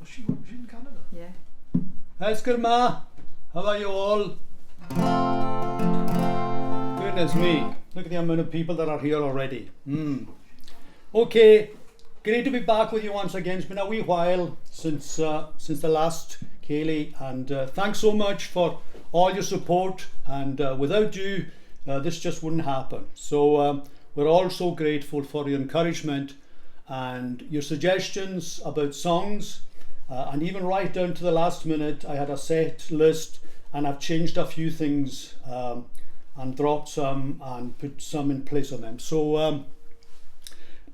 She's in Canada. Yeah. Eskerma, how are you all? Goodness me, look at the amount of people that are here already. Okay, great to be back with you once again. It's been a wee while since the last Ceilidh, and thanks so much for all your support, and without you this just wouldn't happen. So we're all so grateful for your encouragement and your suggestions about songs, and even right down to the last minute I had a set list and I've changed a few things and dropped some and put some in place of them. So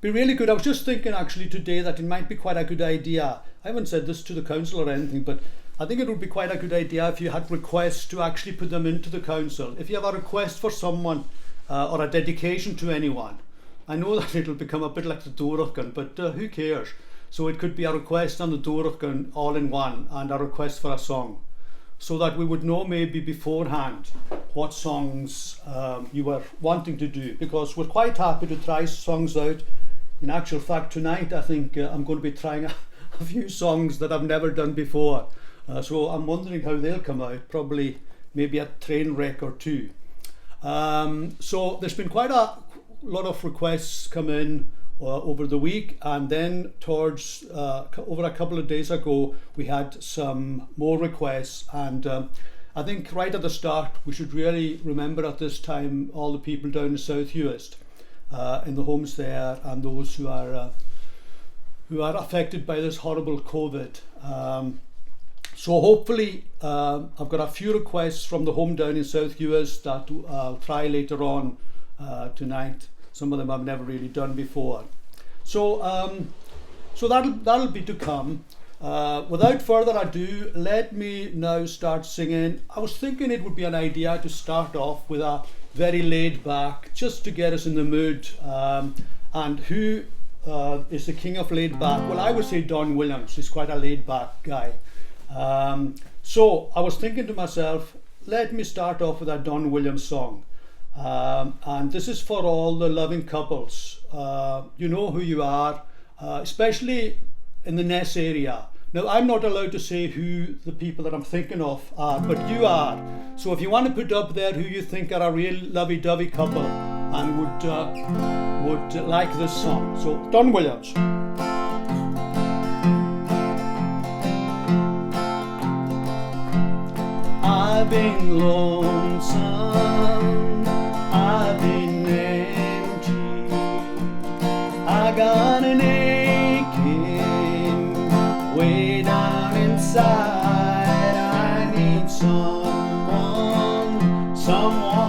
be really good. I was just thinking actually today that it might be quite a good idea. I haven't said this to the council or anything, but I think it would be quite a good idea if you had requests to actually put them into the council. If you have a request for someone or a dedication to anyone, I know that it'll become a bit like the Dúrachán, but who cares? So it could be a request on the Dúrachán all in one and a request for a song, so that we would know maybe beforehand what songs you were wanting to do, because we're quite happy to try songs out. In actual fact, tonight I think I'm going to be trying a few songs that I've never done before. So I'm wondering how they'll come out, probably maybe a train wreck or two. So there's been quite a lot of requests come in over the week, and then towards over a couple of days ago we had some more requests, and I think right at the start we should really remember at this time all the people down in South Uist, in the homes there, and those who are affected by this horrible COVID. So hopefully I've got a few requests from the home down in South Uist that I'll try later on tonight. Some of them I've never really done before. So that'll be to come. Without further ado, let me now start singing. I was thinking it would be an idea to start off with a very laid back, just to get us in the mood. And who is the king of laid back? Well, I would say Don Williams. He's quite a laid back guy. So I was thinking to myself, let me start off with a Don Williams song. And this is for all the loving couples. You know who you are, especially in the Ness area. Now, I'm not allowed to say who the people that I'm thinking of are, but you are. So if you want to put up there who you think are a real lovey-dovey couple and would like this song. So Don Williams. I've been lonesome, I've been empty, I got an aching way down inside. I need someone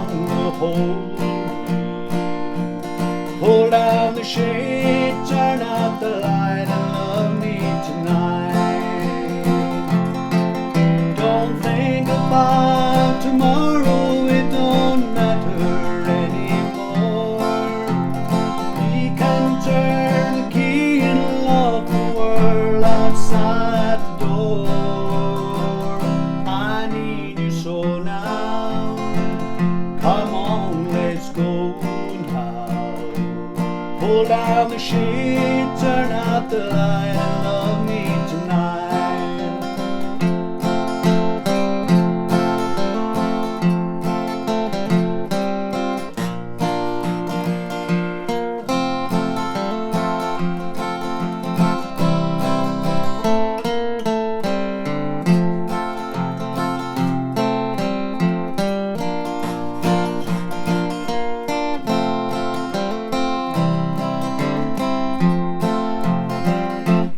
to hold me. Pull down the shade, turn out the light, and love me tonight. Don't think about tomorrow, it don't matter anymore. We can turn the key and lock the world outside the door. I need you so now, come on, let's go now. Pull down the shade, turn out the light, and love me tonight.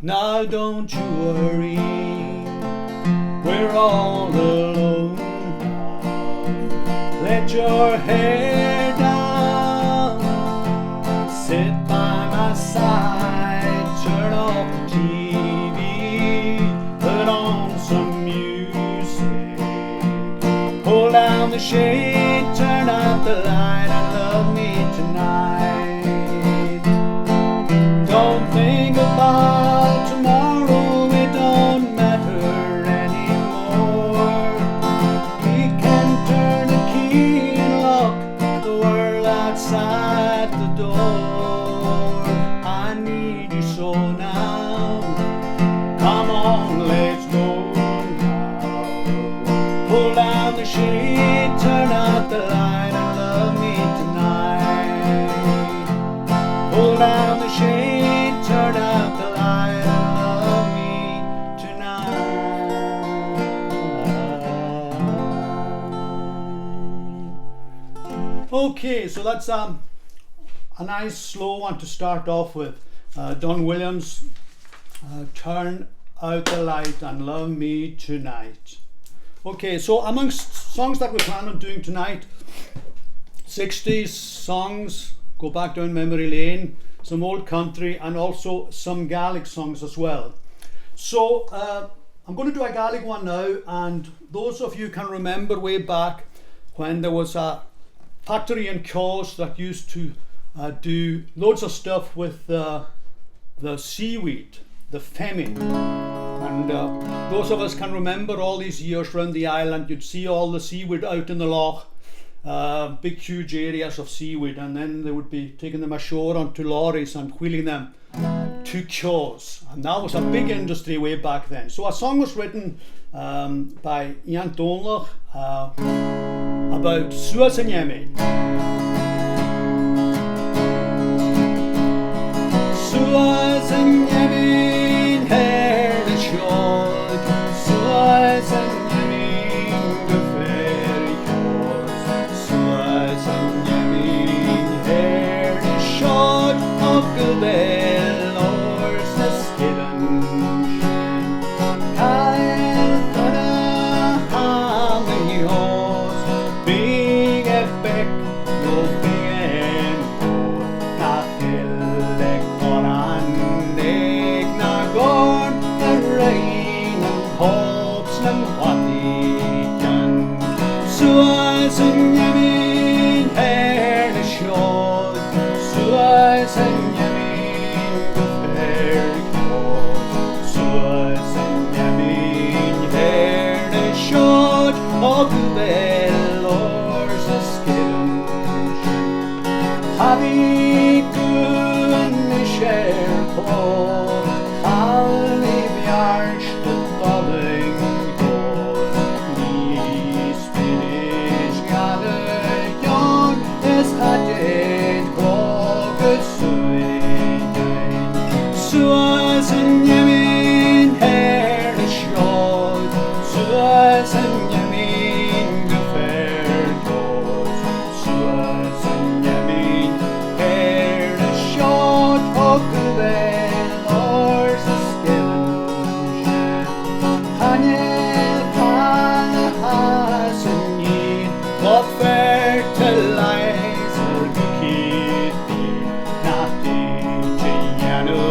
Now don't you worry, we're all alone now. Let your hair down, sit by my side, turn off the TV, put on some music. Pull down the shade, turn out the light, and love me tonight. Don't think about tomorrow, it don't matter anymore. We can turn the key and lock the world outside the door. I need you so now, come on, the shade, turn out the light and love me tonight. Pull down the shade, turn out the light and love me tonight. Okay, so that's a nice slow one to start off with. Don Williams, turn out the light and love me tonight. Okay, so amongst songs that we plan on doing tonight, 60s songs, go back down memory lane, some old country, and also some Gaelic songs as well. So I'm going to do a Gaelic one now, and those of you can remember way back when there was a factory in Caws that used to do loads of stuff with the seaweed, the famine. And those of us can remember all these years around the island, you'd see all the seaweed out in the loch, big huge areas of seaweed, and then they would be taking them ashore onto lorries and wheeling them to Caws. And that was a big industry way back then. So a song was written by Ian Donlach about Suas and Yemi. Suas and Yemi, hair the short, Suas and Yemi, the fairy course, Suas and Yemi, hair the short, of the bell, or the skidden shin, Kyle, ham and yours, big epic, no big and poor, not hill. Suas and Yemin, hair the short, Suas and Yemin, the fair court, Suas and Yemin, hair the short, of the bell or the skidden shin. Happy good Michelle Paul, Halli Bjarch the bobbing gold, Nis Spinach gathered yon, is hadid groged suigain. Suas and Yemin, hair the short, Suas and Yemin, the fair court, Suas and Yemin, hair the short, of the bell or the skillen shed. Hanyel has and need, what fertilizer to keep me, not the Giano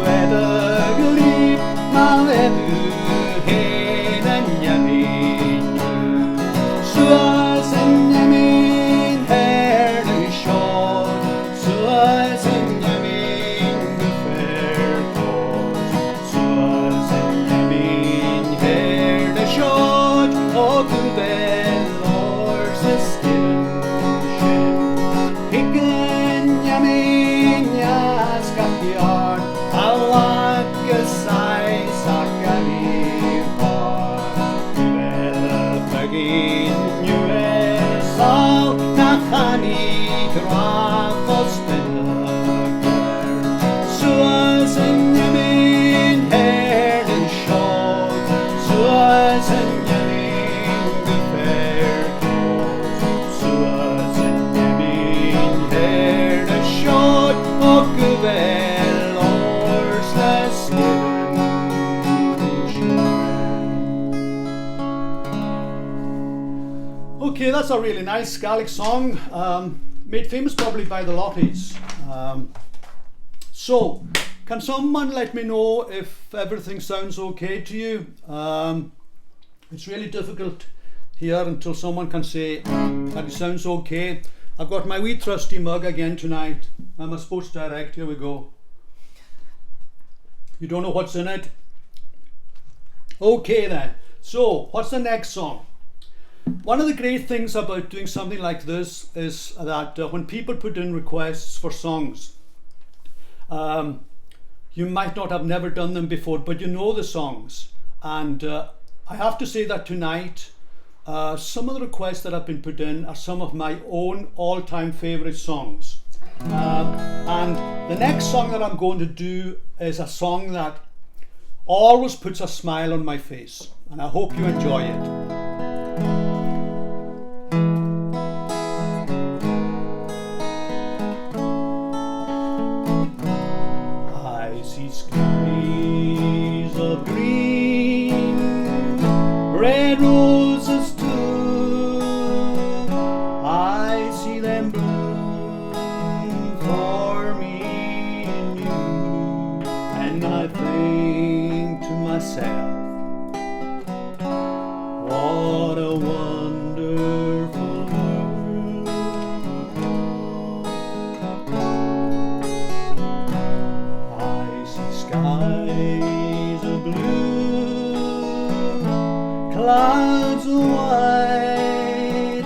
Edagli, Malebu, Hain and Yamin. Suas and Yamin, hair the short, Suas and Yamin, the fair court, Suas and Yamin, hair the short, of the bell or the skidden shin. Picken Yamin, yas gapiard, alak gesai sakali bar. Well, begin universal, nachani grafos bedager. Suas and Yamin, hair the short, Suas and Yamin, the fair court, Suas and Yamin, hair the short, of the bell or the skidden shin. Okay, that's a really nice Gaelic song, made famous probably by the Lotties. So, can someone let me know if everything sounds okay to you? It's really difficult here until someone can say that it sounds okay. I've got my wee trusty mug again tonight. I'm a Sports Direct, here we go. You don't know what's in it? Okay then, so what's the next song? One of the great things about doing something like this is that when people put in requests for songs, you might not have never done them before, but you know the songs. And I have to say that tonight some of the requests that have been put in are some of my own all-time favourite songs. And the next song that I'm going to do is a song that always puts a smile on my face, and I hope you enjoy it. I see skies of green, red roses too. I see them bloom for me and you, and I think to myself, what a wonderful world. I see skies of blue, clouds of white,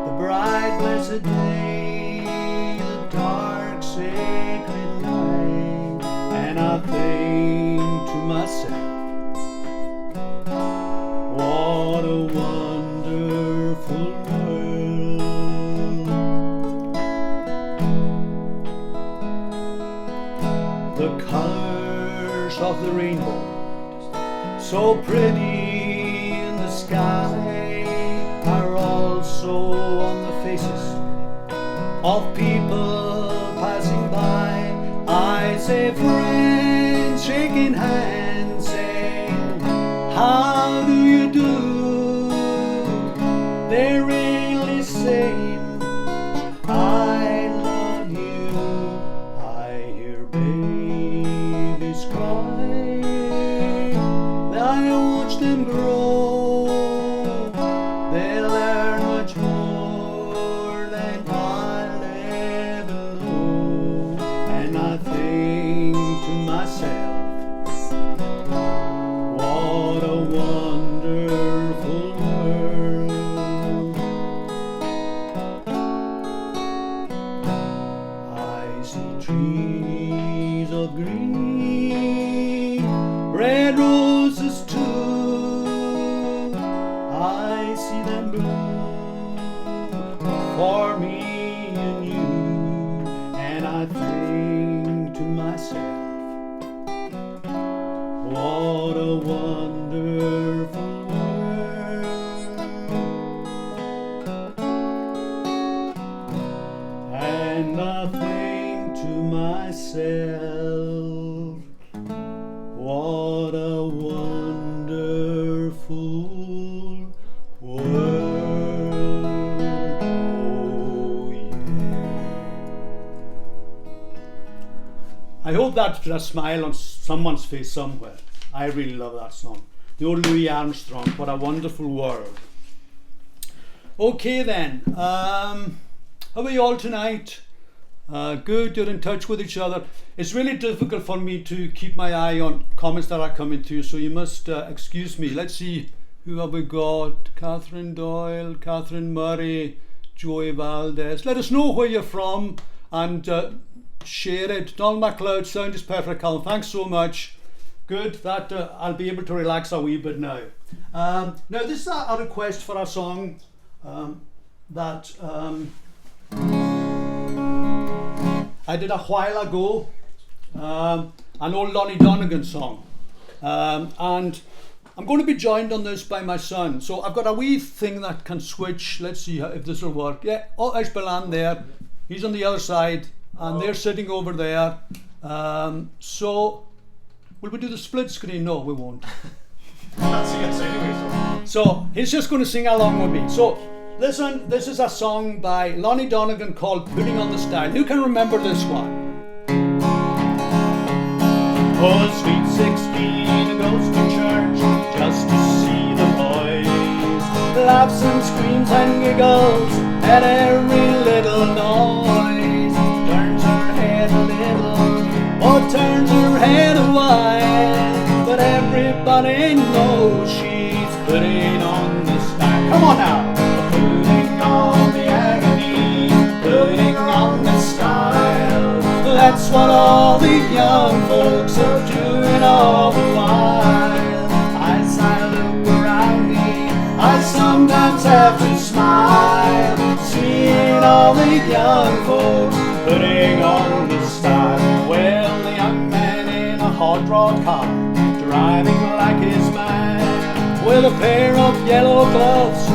the bright blessed day, the dark sacred night, and I think to myself, what a wonderful world. The colors of the rainbow, so pretty in the sky, are also on the faces of people passing by. I say friends shaking hands, saying, how do you do? They're really saying, I love you. I hear babies cry, I watch them grow. They learn much more than I'll ever know, and I think to myself, what a wonderful world. I see trees of green, red roses too. I see them bloom for me and you, and I think to myself, what a wonderful world. And I think to myself, what a wonderful world. Oh, yeah. I hope that put a smile on someone's face somewhere. I really love that song. The old Louis Armstrong, what a wonderful world. Okay then, how are you all tonight? Good, you're in touch with each other. It's really difficult for me to keep my eye on comments that are coming to you, so you must excuse me. Let's see, who have we got? Catherine Doyle, Catherine Murray, Joey Valdez. Let us know where you're from and share it. Donald MacLeod, sound is perfect, Colin. Thanks so much. Good, that I'll be able to relax a wee bit now. Now this is a request for a song that I did a while ago, an old Lonnie Donegan song, and I'm going to be joined on this by my son. So I've got a wee thing that can switch. Let's see if this will work. Yeah, oh, there's Bilan there. He's on the other side, and they're sitting over there. So will we do the split screen? No, we won't. Can't see us anyway, So he's just going to sing along with me. So listen, this is a song by Lonnie Donegan called Putting on the Style. Who can remember this one? Oh, sweet 16 goes to church just to see the boys. Laughs and screams and giggles at every little noise. Turns her head a little, oh, turns her head a while. But everybody knows she's putting on the style. Come on now! Putting on the agony, putting on the style. That's what all the young folks are doing all the while. As I look around me, I sometimes seeing all the young folks putting on the style. Well, the young man in a hot rod car, driving like his man, with a pair of yellow gloves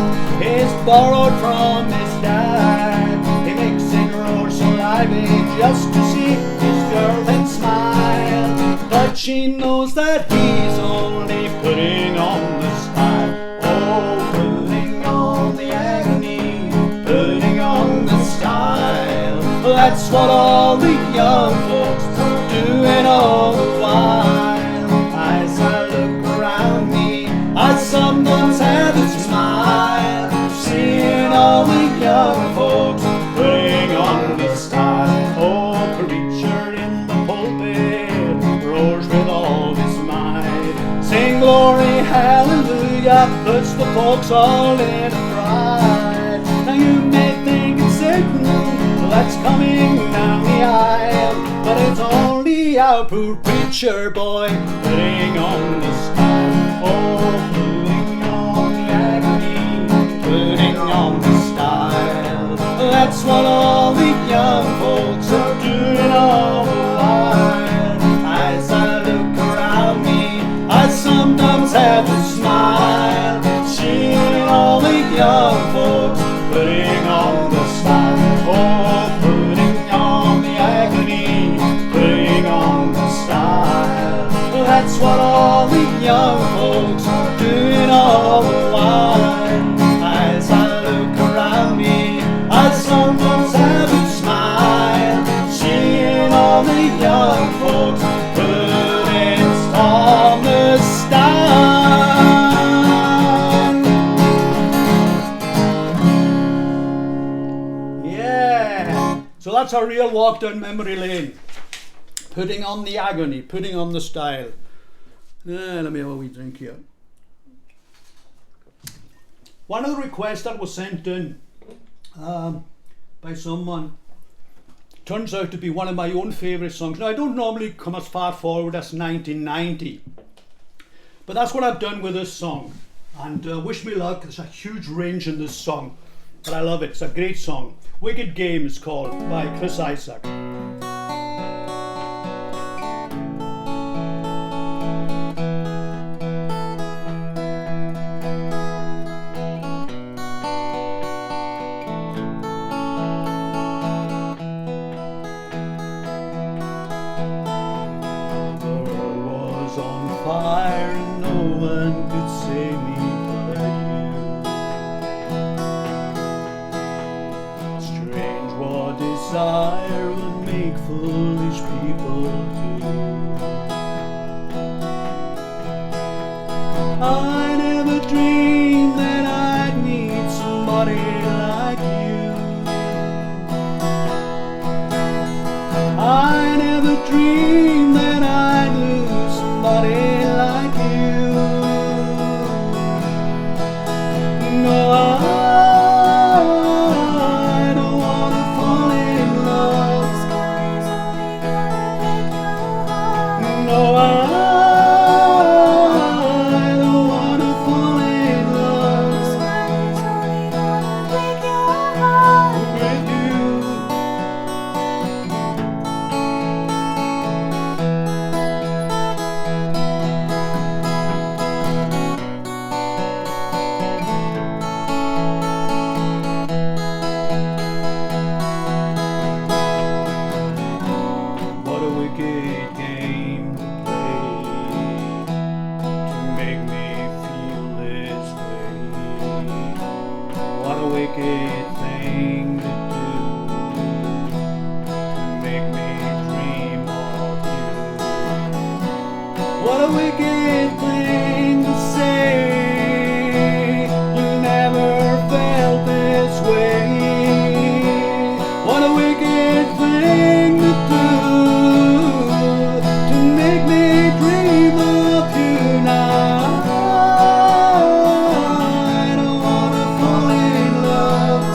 he's borrowed from his dad. He makes it roar so lively just to see his girlfriend smile, but she knows that he's only putting on the style. Oh, putting on the agony, putting on the style. That's what all the young folks are doing all the while. As I look around me, I sometimes have a smile, seeing all the young folks putting on the style. Oh, preacher in the pulpit roars with all his might, sing glory, hallelujah, puts the folks all in a fright. Now you may think it's Satan that's coming down the aisle, but it's only our poor preacher boy putting on the style. Oh, putting on the agony, putting on the style. That's what all the young folks are doing all the while. As I look around me, I sometimes have to smile, seeing all the young folks putting on the style. Oh, putting on the agony, putting on the style. That's what all the young folks are doing all the while. As I look around me, I sometimes have to smile, seeing all the young folks putting on the style. Yeah, so that's a real walk down memory lane. Putting on the agony, putting on the style. Let me have a wee drink here. One of the requests that was sent in by someone turns out to be one of my own favourite songs. Now, I don't normally come as far forward as 1990, but that's what I've done with this song. And wish me luck. There's a huge range in this song, but I love it. It's a great song. Wicked Game is called, by Chris Isaac. Fire and no one could save me but you. Strange what desire would make foolish people do. I never dreamed that I'd meet somebody like you. I never dreamed that I'd lose somebody like you. No, I don't wanna fall in love. No, I don't wanna fall in love with you. What a wicked game to play to make me feel this way. What a wicked thing to do to make me dream of you. What a wicked thing to say. You never felt this way. What a wicked thing to do to make me dream of you now. I don't wanna fall in love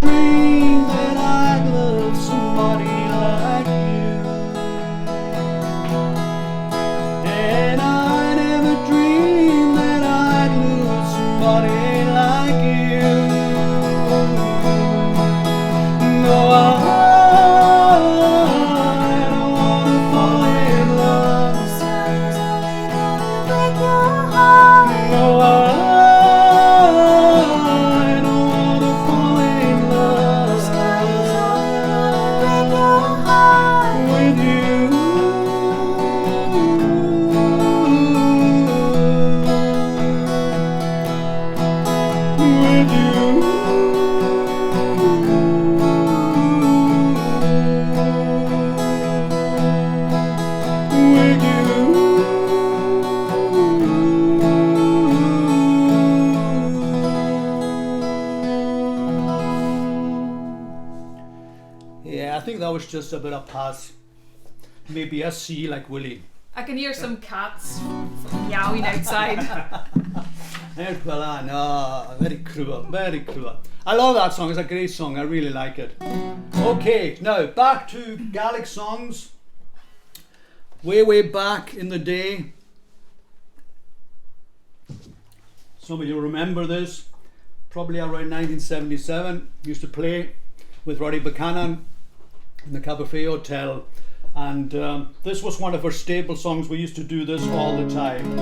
dreamed that I'd love somebody like you. And I never dreamed that I'd lose somebody like you. No, I don't wanna fall in love. No, I don't wanna fall in love with you. With you. With you. Yeah, I think that was just a bit of pass. Maybe a C like Willie. I can hear some cats meowing outside. Well, no, very cruel, very cruel. I love that song, it's a great song, I really like it. Okay, now back to Gaelic songs. Way back in the day. Some of you remember this, probably around 1977. Used to play with Roddy Buchanan in the Cabaret Hotel. And this was one of our staple songs. We used to do this all the time.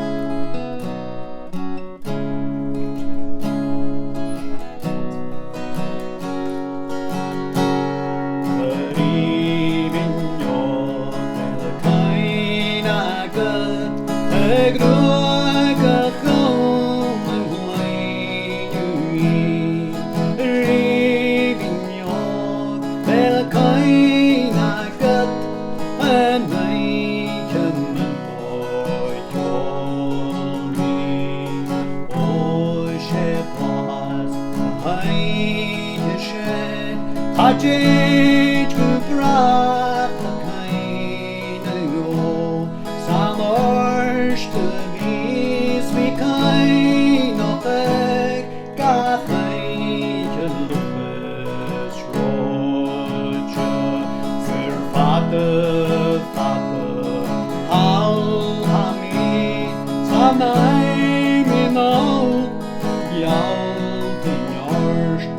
Hajj gebracht keine jo samorst wies wie kein noch gacheiche lupes roche für Vater al hami samai minau yal tinyorst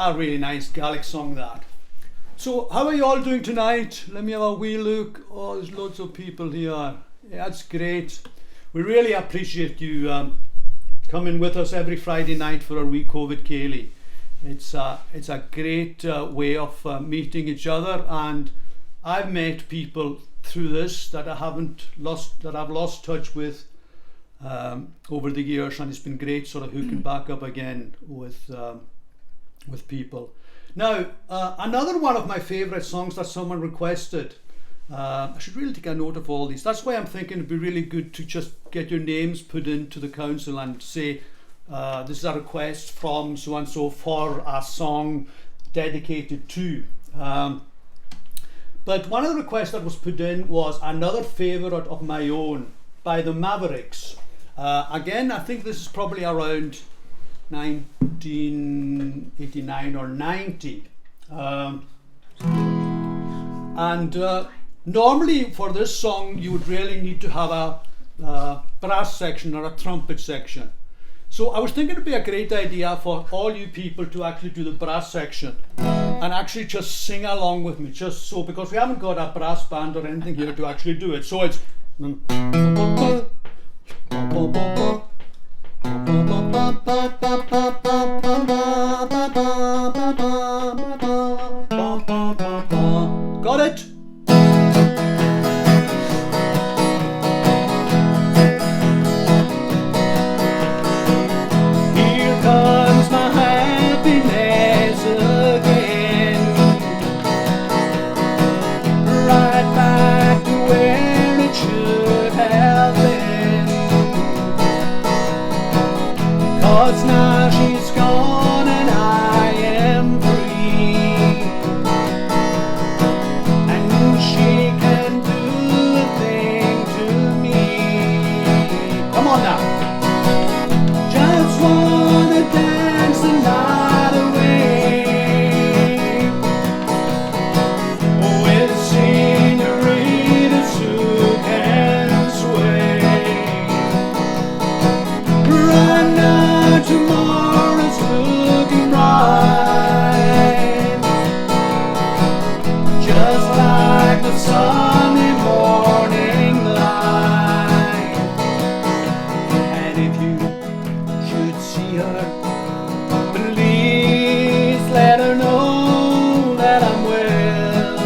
A really nice Gaelic song that. So how are you all doing tonight? Let me have a wee look. Oh, there's loads of people here. Yeah, that's great. We really appreciate you coming with us every Friday night for our wee COVID Ceilidh. It's a great way of meeting each other, and I've met people through this that I've lost touch with over the years, and it's been great sort of hooking back up again with people. Now, another one of my favourite songs that someone requested. I should really take a note of all these. That's why I'm thinking it'd be really good to just get your names put into the council and say, this is a request from so and so for a song dedicated to. But one of the requests that was put in was another favourite of my own by the Mavericks. Again, I think this is probably around 1989 or 90. Normally for this song you would really need to have a brass section or a trumpet section. So I was thinking it'd be a great idea for all you people to actually do the brass section and actually just sing along with me, just so, because we haven't got a brass band or anything here to actually do it. So it's got it? Cause now she's gone and I am free, and she can do a thing to me. Come on now. Just wanna dance the night away with senoritas who can sway. Right now tomorrow's looking bright, just like the Sunday morning light. And if you should see her, please let her know that I'm well,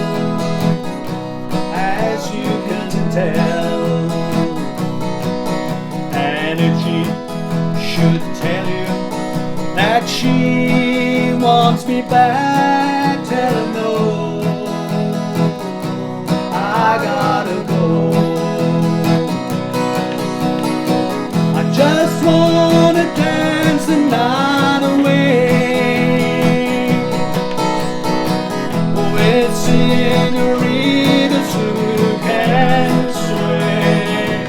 as you can tell. And if she should tell you that she wants me back, tell her no, I gotta go. I just wanna dance the night away with senoritas who can sway.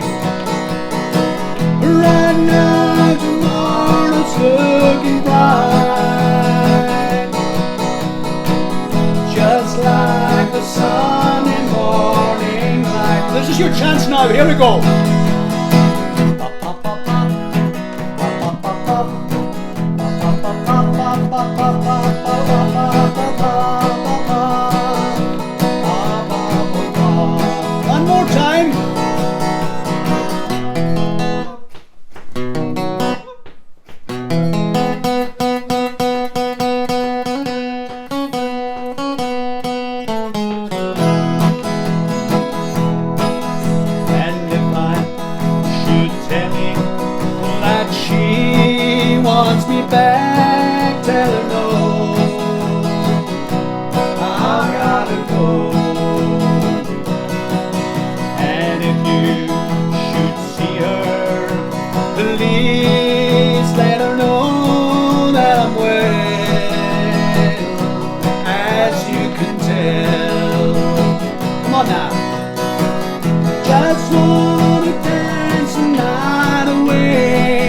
Right now tomorrow's looking bright, just like the Sunday morning light. This is your chance now. Here we go. One more time. And if I should tell me that she wants me back, tell her no, I gotta go. And if you should see her, please let her know that I'm well, as you can tell. Come on now. Just wanna dance the night away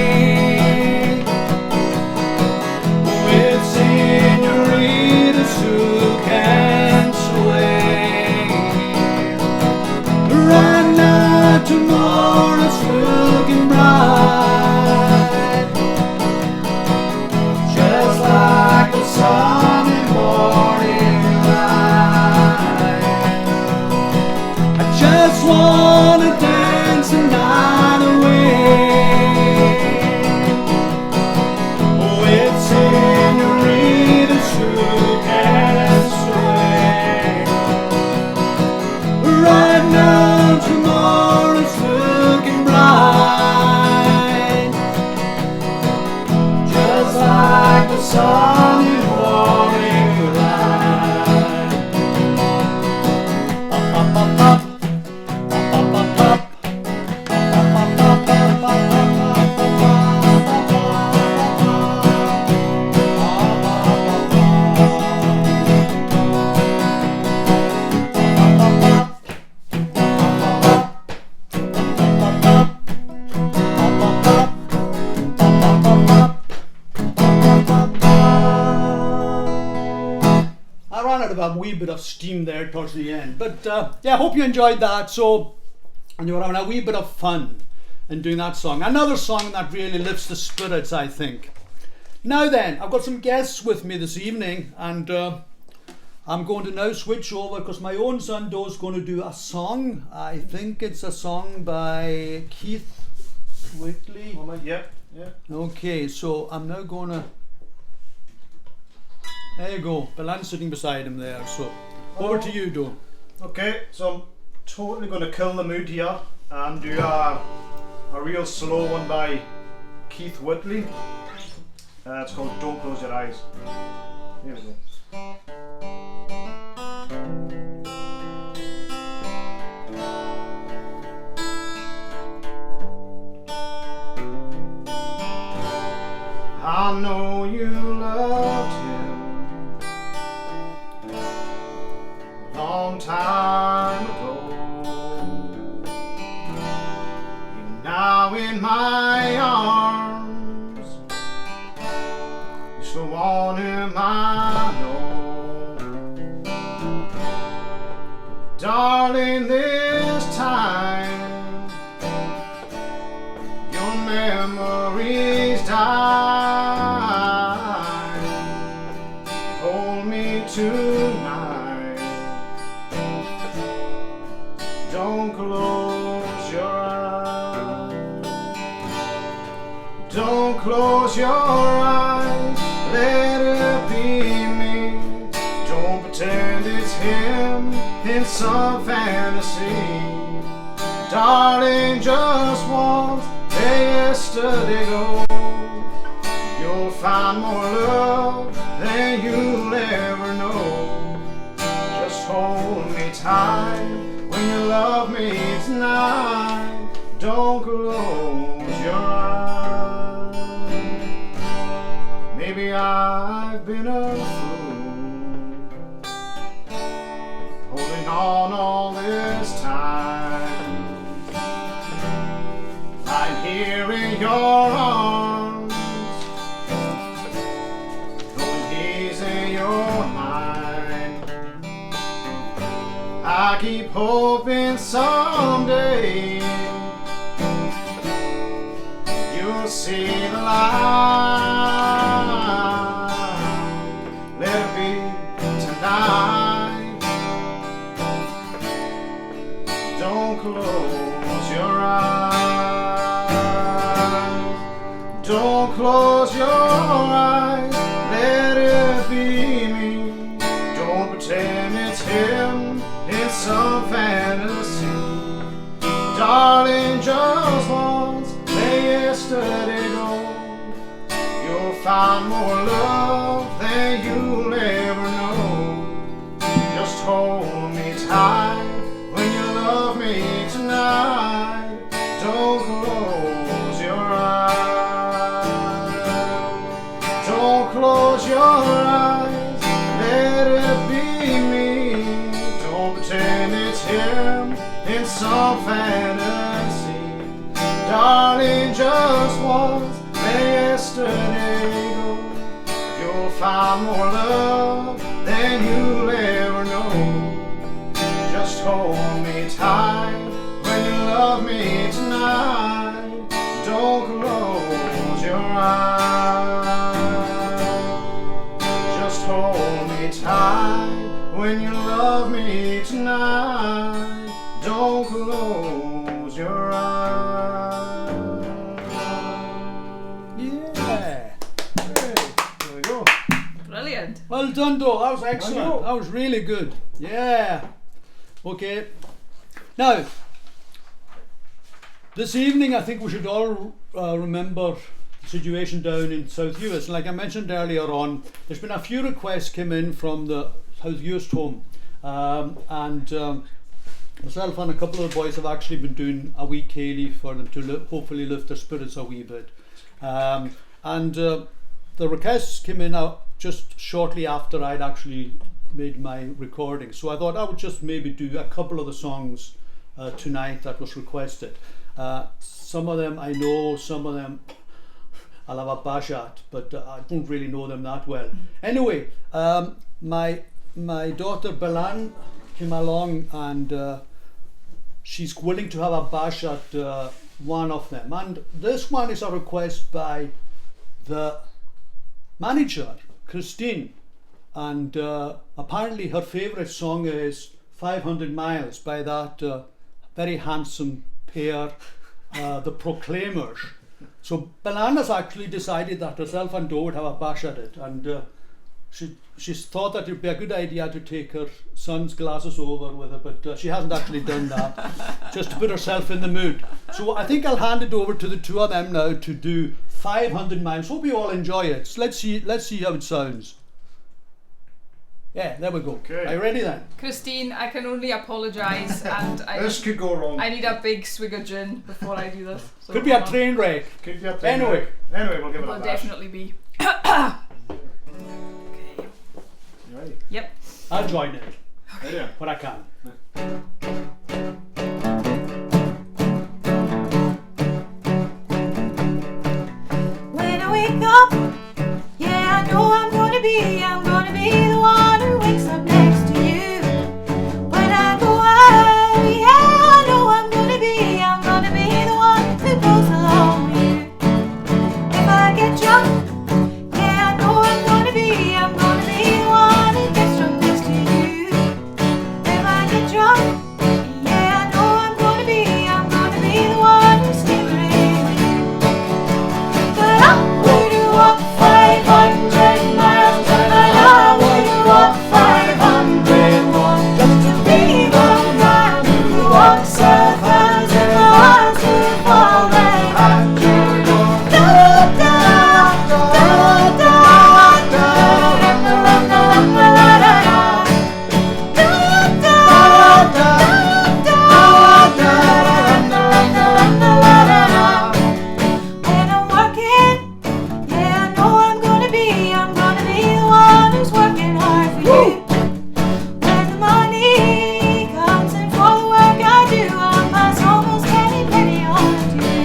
with senoritas who can sway. Right now tomorrow's looking bright, just like the sun. a wee bit of steam there towards the end. But yeah, I hope you enjoyed that. So, and you were having a wee bit of fun in doing that song. Another song that really lifts the spirits, I think. Now then, I've got some guests with me this evening, and I'm going to now switch over because my own son Doe's going to do a song. I think it's a song by Keith Whitley. Yeah. Okay, so I'm now going to... There you go, Belan's sitting beside him there, so over to you, Doe. Okay, so I'm totally going to kill the mood here and do a real slow one by Keith Whitley. It's called Don't Close Your Eyes. Here we go. I know you loved him a long time ago. You're now in my arms. You still want him, I know. Darling, this time your memories die. Hold me tonight. Don't close your eyes. Don't close your eyes. Let it be me. Don't pretend it's him in some fantasy. Darling, just once, yesterday go. You'll find more love than you'll ever know. Just hold me tight when you love me tonight. Don't close your eyes. Maybe I've been a fool, holding on all this time. I'm here in your arms, knowing he's in your mind. I keep hoping someday you'll see the light. Let it be tonight. Don't close your eyes. Don't close your eyes. Let it be me. Don't pretend it's him in some fantasy. Darling, just once, let yesterday go. You'll find more love than you'll ever know. Just hold me tight when you love me tonight. Don't close your eyes. Don't close your eyes. Let it be me. Don't pretend it's him in some fantasy. Darling, just once, let yesterday go. You'll find more love than you'll ever know. Just hold me tight when you love me tonight. Don't close your eyes. Just hold me tight when you love me tonight. Don't close your eyes. Yeah. There we go. Brilliant. Well done, Doe. That was excellent. Thank you. That was really good. Yeah. Okay. Now, this evening I think we should all remember the situation down in South Uist. Like I mentioned earlier on, there's been a few requests came in from the South Uist home, and myself and a couple of the boys have actually been doing a wee Ceilidh for them to hopefully lift their spirits a wee bit. And the requests came in out just shortly after I'd actually made my recording. So I thought I would just maybe do a couple of the songs tonight that was requested. Some of them I know, some of them I'll have a bash at, but I don't really know them that well. Anyway, my my daughter Belan came along and she's willing to have a bash at one of them. And this one is a request by the manager, Christine. And apparently her favourite song is 500 Miles by that very handsome pair, the Proclaimers. So Belana's actually decided that herself and Do would have a bash at it, and she's thought that it would be a good idea to take her son's glasses over with her, but she hasn't actually done that, just to put herself in the mood. So I think I'll hand it over to the two of them now to do 500 Miles. Hope you all enjoy it. So let's see how it sounds. Yeah, there we go. Okay. Are you ready then? Christine, I can only apologise, and This could go wrong. I need a big swig of gin before I do this. So Could be a train wreck. Could be a thing. Anyway. Anyway, we'll give it Will a bash. definitely be. Right. Yep. I'll join it Right here. when I can. When I wake up, yeah, I know I'm gonna be the one who wakes up next to you. When I go out, yeah, I know I'm gonna be the one who goes along with you. If I get drunk, yeah, I know I'm gonna be the one who gets drunk next to you. If I get drunk, yeah, I know I'm gonna be the one who's sleeping with you. But I would walk 500 miles, and I would walk 500 more, just to be the man who walks 1,000 miles to fall at your door. Da da da da da da da da da da. When I'm working, yeah, I know I'm gonna be the one who's working hard for you. When the money comes in for the work I do, I'll pass almost any penny on to you.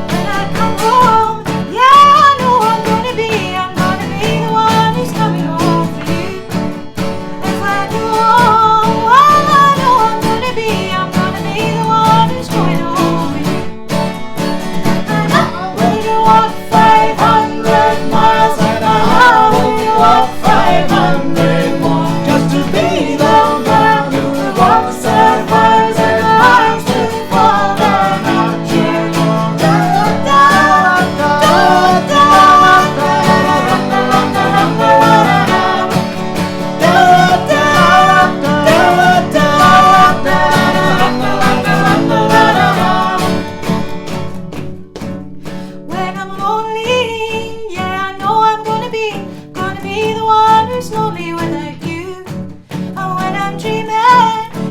When I come home, yeah, I know I'm gonna be the one who's coming home for you. If I do all, well, I know I'm gonna be the one who's going home for you. And I will walk 500 miles, and I will walk 500 more, just to be the man who walks 1,000 miles to fall down at your door. Da da da da da When I'm lonely, yeah, I know I'm gonna be the one who's lonely without you. And when I'm dreaming,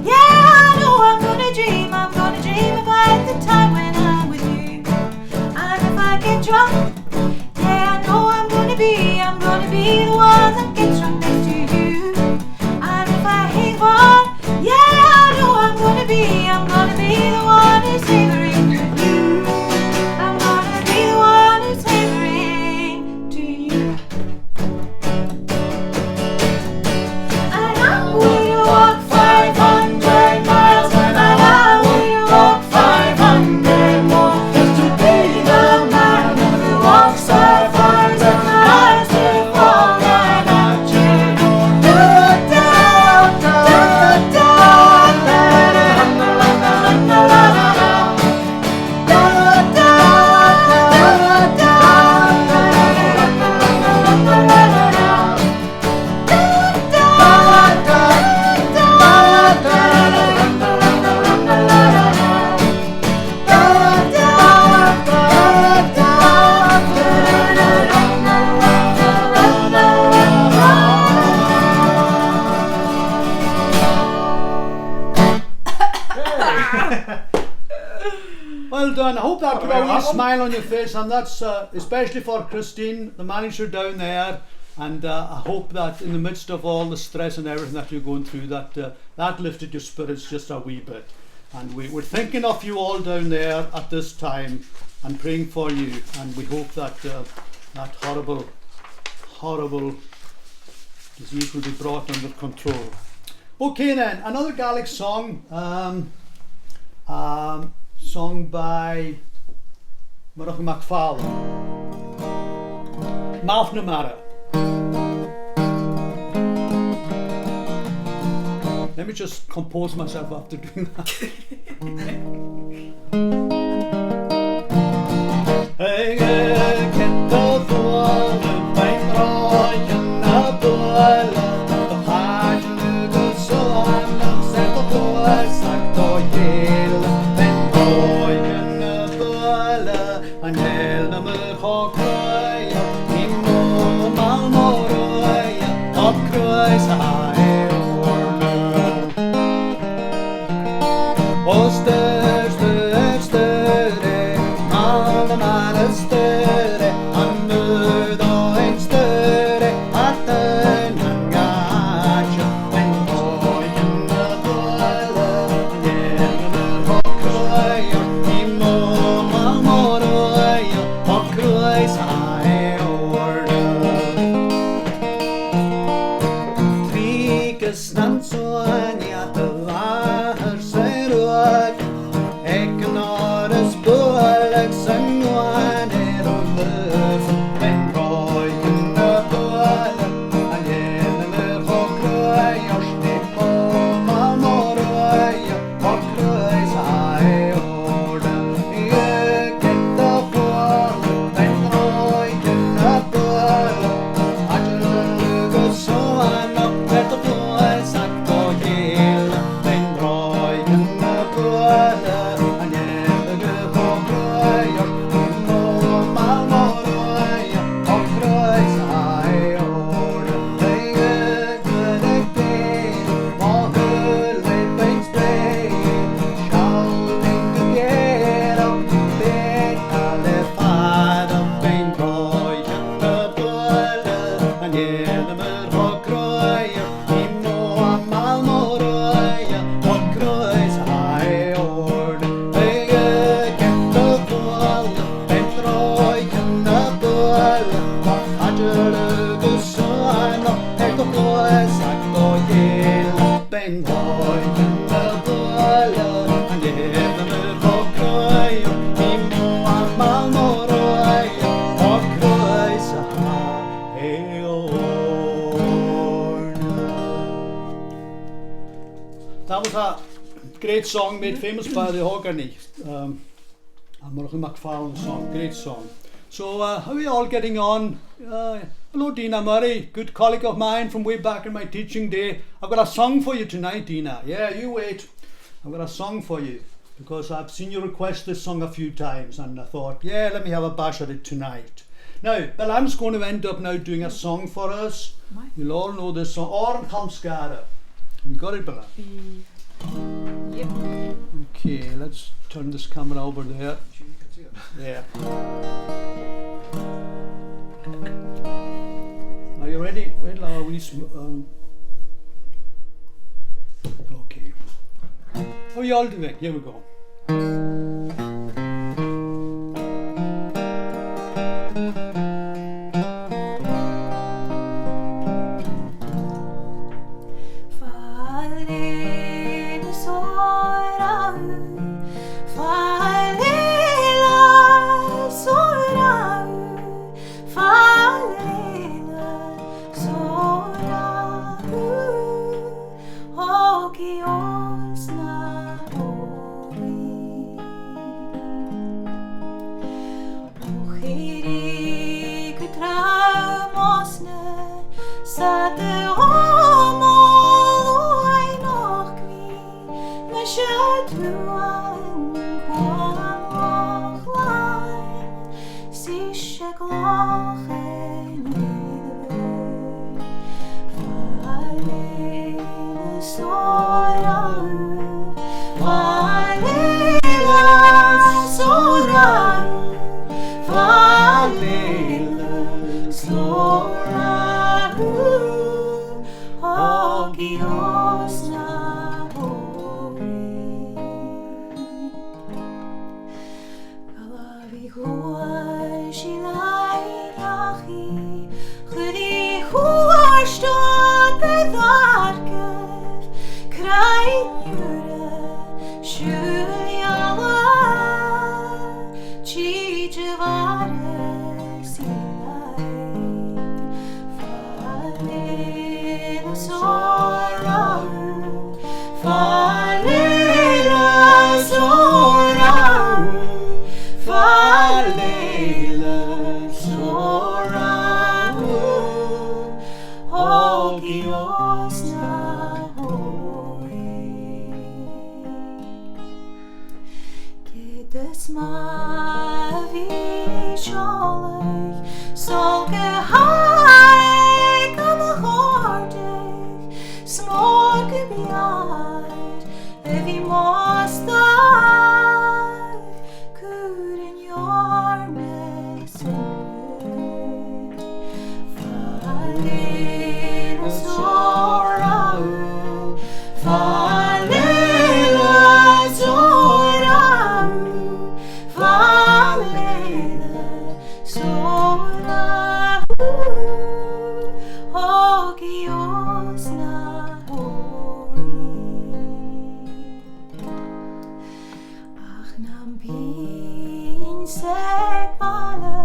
yeah, I know I'm gonna dream about the time when I'm with you. And if I get drunk, yeah, I know I'm gonna be the one that gets drunk next to you. And if I hate one, yeah, I know I'm gonna be the one who's savoring with you. I'm gonna be the one who's savoring to you. And I will walk 500 miles, and I will walk 500 more, just to be the man who walks 1,000 miles to fall down at your door. Da da da da da da da da da. Well done. I hope that put a Well, wee that one. smile on your face, and that's especially for Christine, the manager down there. And I hope that in the midst of all the stress and everything that you're going through, that lifted your spirits just a wee bit. And we're thinking of you all down there at this time and praying for you. And we hope that that horrible Disease will be brought under control. Okay then, another Gaelic song, sung by Marach MacFall. Malfnamara. Let me just compose myself after doing that. That was a great song made famous by the Hoggarney. A Marach MacFall song, great song. So how are you all getting on? Hello Dina Murray, good colleague of mine from way back in my teaching day. I've got a song for you tonight, Dina. Yeah, you wait. I've got a song for you because I've seen you request this song a few times and I thought, yeah, let me have a bash at it tonight. Now, Belan's going to end up now doing a song for us. You'll all know this song, Oran Kamskara. You got it, Belan? Yep. Okay, let's turn this camera over there. Yeah. Are you ready? Wait, are we okay. How are you all doing? Here we go. Storm lite små vi kjåler, solke hei kommer hårdig, småke bjart, vi måste kuren hjørne sønner, fallen såra, fallen såra, fallen såra, och i åsna nam pinsek bale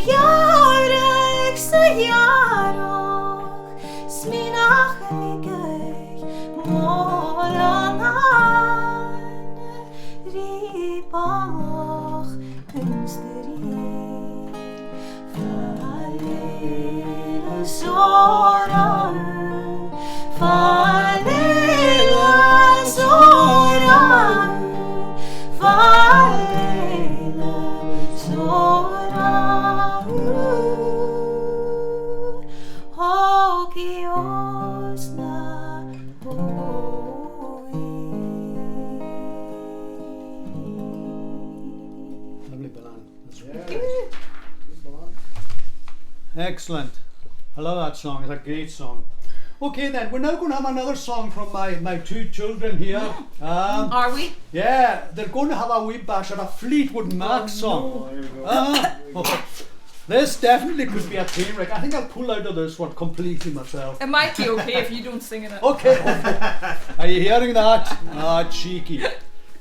jarek se jarok sminach ligger moranan ripaloch kunsteri fallen såra fallen såra fallen såra och i åsna Lovely Balan. That's Yeah. Good Balan. excellent. I love that song. It's a great song. Okay, then we're now going to have another song from my two children here. Are we? Yeah, they're going to have a wee bash at a Fleetwood Mac song. Oh, there you go. This definitely could be a train wreck. I think I'll pull out of this one completely myself. It might be okay if you don't sing in it. Okay. Are you hearing that? Ah, cheeky.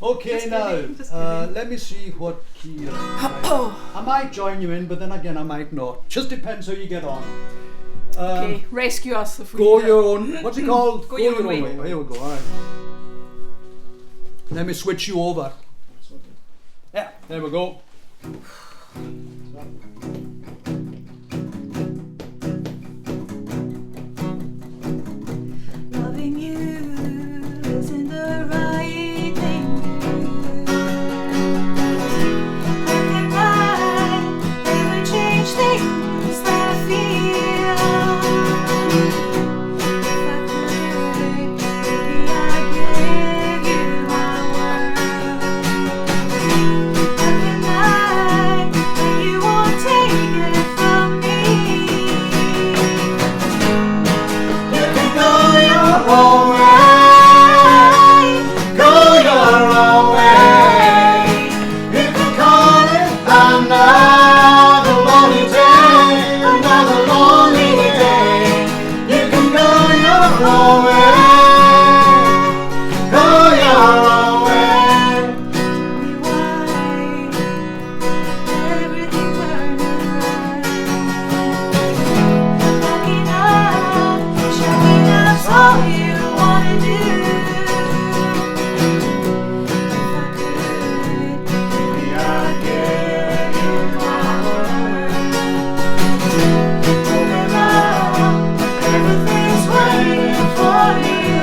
Okay, Just now, kidding, just kidding. let me see what key you're in. I might join you in, but then again, I might not. Just depends how you get on. Okay, rescue us if we Go need it. your own, what's it called? Go your own way. Here we go, alright. Let me switch you over. That's what Yeah, there we go. loving you isn't the right thing to do. How can I ever change things that I feel? If I could, maybe I'd give you my world. How can I, when you won't take it from me? You can go your own way, go your own way. You can call it another lonely day, another lonely day. You can go your own way, go your own way. Everything turned around. Looking up, showing us all you wanna do. If I could, maybe I'd give you my word. Open up, everything's waiting for you.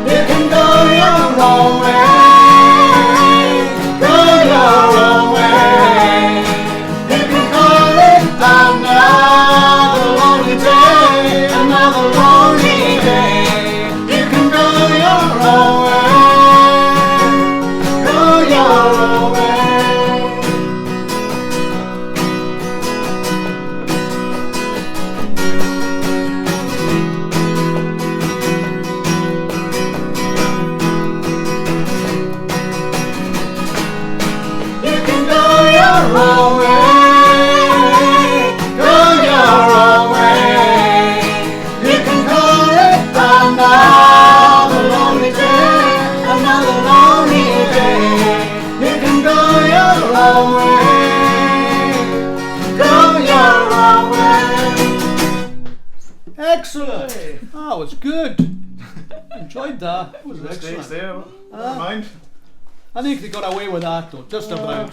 You can go your own way, go your own way. You can call it another lonely day, another lonely day. You can go your own way, go your own way. You can go your own way, go your own way. You can call it another lonely day, another lonely day. You can go your own way, go your own way. Excellent. That was good. Enjoyed that. That was Mistakes excellent. there. Never mind. I think they got away with that though, just about.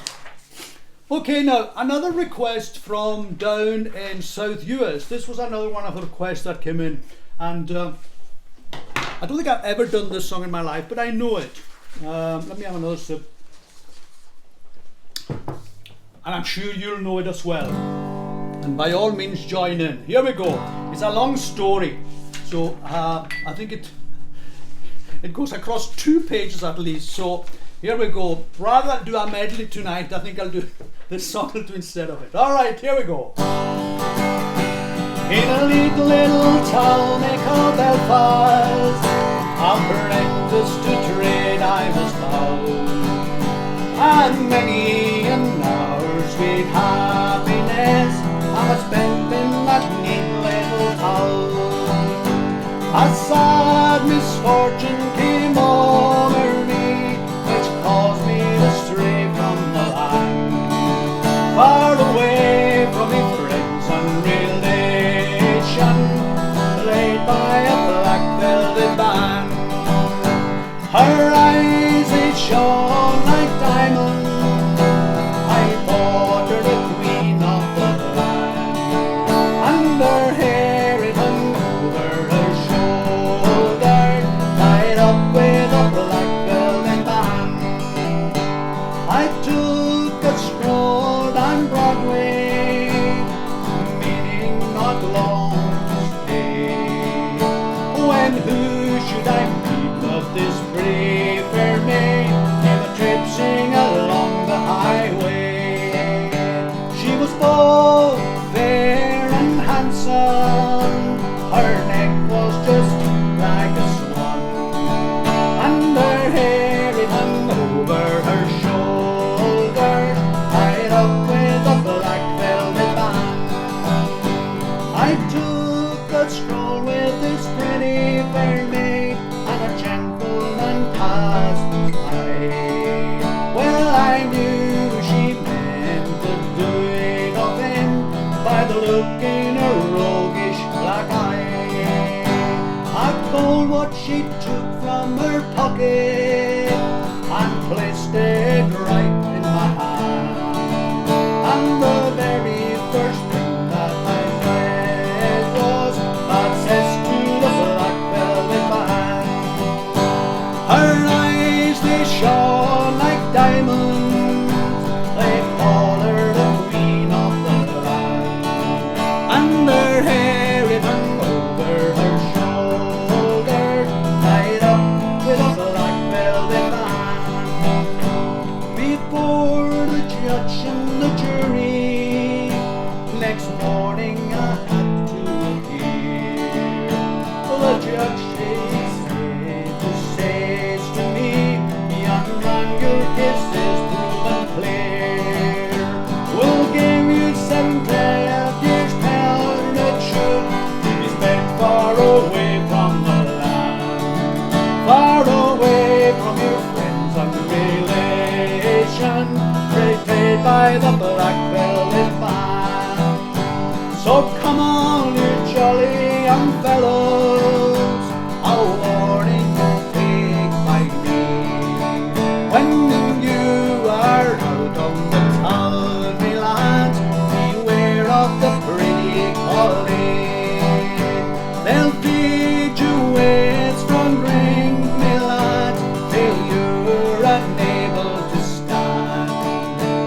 Okay, now another request from down in South US. This was another one of the requests that came in, and I don't think I've ever done this song in my life, but I know it. Let me have another sip. And I'm sure you'll know it as well. And by all means join in. Here we go. It's a long story. So I think it goes across 2 pages at least. So here we go. Rather than do a medley tonight, I think I'll do this song instead of it. Alright, here we go. In a little town they call Belfast, apprentice to trade I was bound, and many an hour sweet happiness I was spent in that neat little town. A sad misfortune came over me, which caused me to stray from the land, far away from my friends and relation, played by a black velvet band. Her eyes they shone like diamonds, I thought her the queen of the land, and her hair it hung over her shoulder, tied up with a black velvet band. I took a stroll down Broadway, meaning not long to stay, when who should I meet but this pretty fair maid came a-traipsing along the highway. She was both fair and handsome, her neck was just like a swan, and her hair it hung over her shoulders, tied up with a black velvet band. I took a stroll with this pretty fair maid, and a gentleman passed by. Well, I knew she meant the doing of him by the look in her roguish black eye. I told what she took from her pocket and placed it right in my hand, and the very first thing that I read was access to the black velvet band. Her eyes they shone like diamonds, they called her the queen of the land, and her hair it hung over her shoulder, tied up with a black velvet band. Before the judge and the jury, next morning I had to appear. The judge says to me, young man, your case is proven clear. We'll give you 12 years penitentiary to be spent far away from the land, far away from your friends and relations, paid by the black velvet band. So come on, you jolly young fellows, a warning take by me. When you are out on the town, me lads, beware of the pretty colleen. They'll feed you with strong drink, me lads, till you're unable to stand.